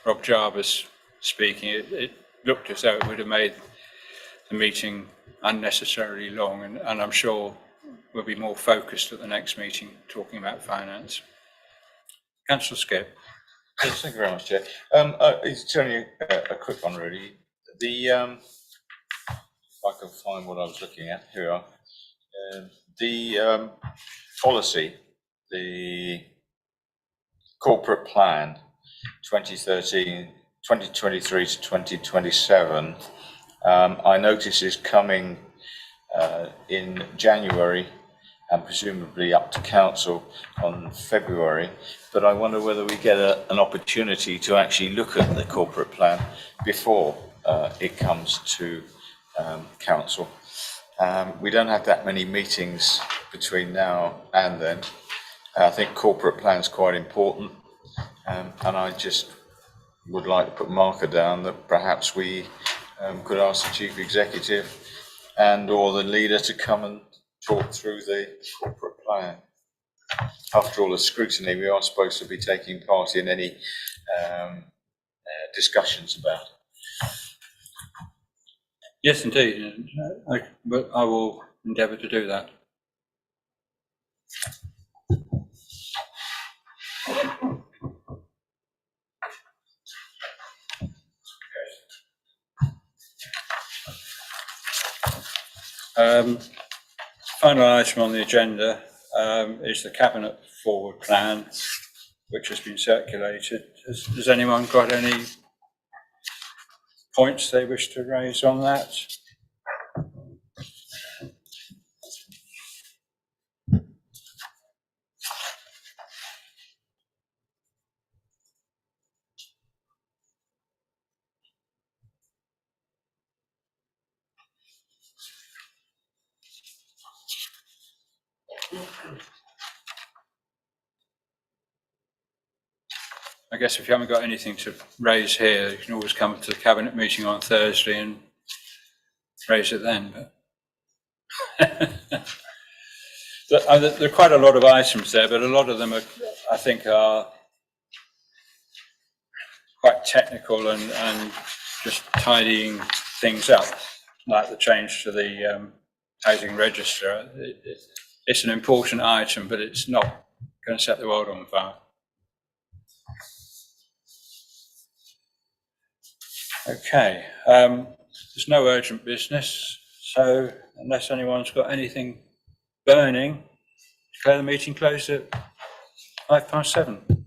Rob Jarvis speaking, it looked as though it would have made the meeting unnecessarily long, and I'm sure we'll be more focused at the next meeting talking about finance. Councillor Skip. Yes, thank you very much, Chair. It's only a quick one, really. If I can find what I was looking at, here we are. The policy, the corporate plan 2023 to 2027, I notice is coming in January and presumably up to council on February. But I wonder whether we get an opportunity to actually look at the corporate plan before it comes to council. We don't have that many meetings between now and then. I think corporate plan is quite important, and I just would like to put a marker down that perhaps we could ask the Chief Executive and or the leader to come and talk through the corporate plan. After all the scrutiny, we are supposed to be taking part in any discussions about it. Yes, indeed. But I will endeavour to do that. Final item on the agenda is the Cabinet forward plan, which has been circulated. Has anyone got any points they wish to raise on that? I guess if you haven't got anything to raise here, you can always come to the Cabinet meeting on Thursday and raise it then. But There are quite a lot of items there, but a lot of them are, I think, are quite technical and just tidying things up, like the change to the housing register. It's an important item, but it's not going to set the world on fire. Okay, there's no urgent business, so unless anyone's got anything burning, declare the meeting closed at 7:05.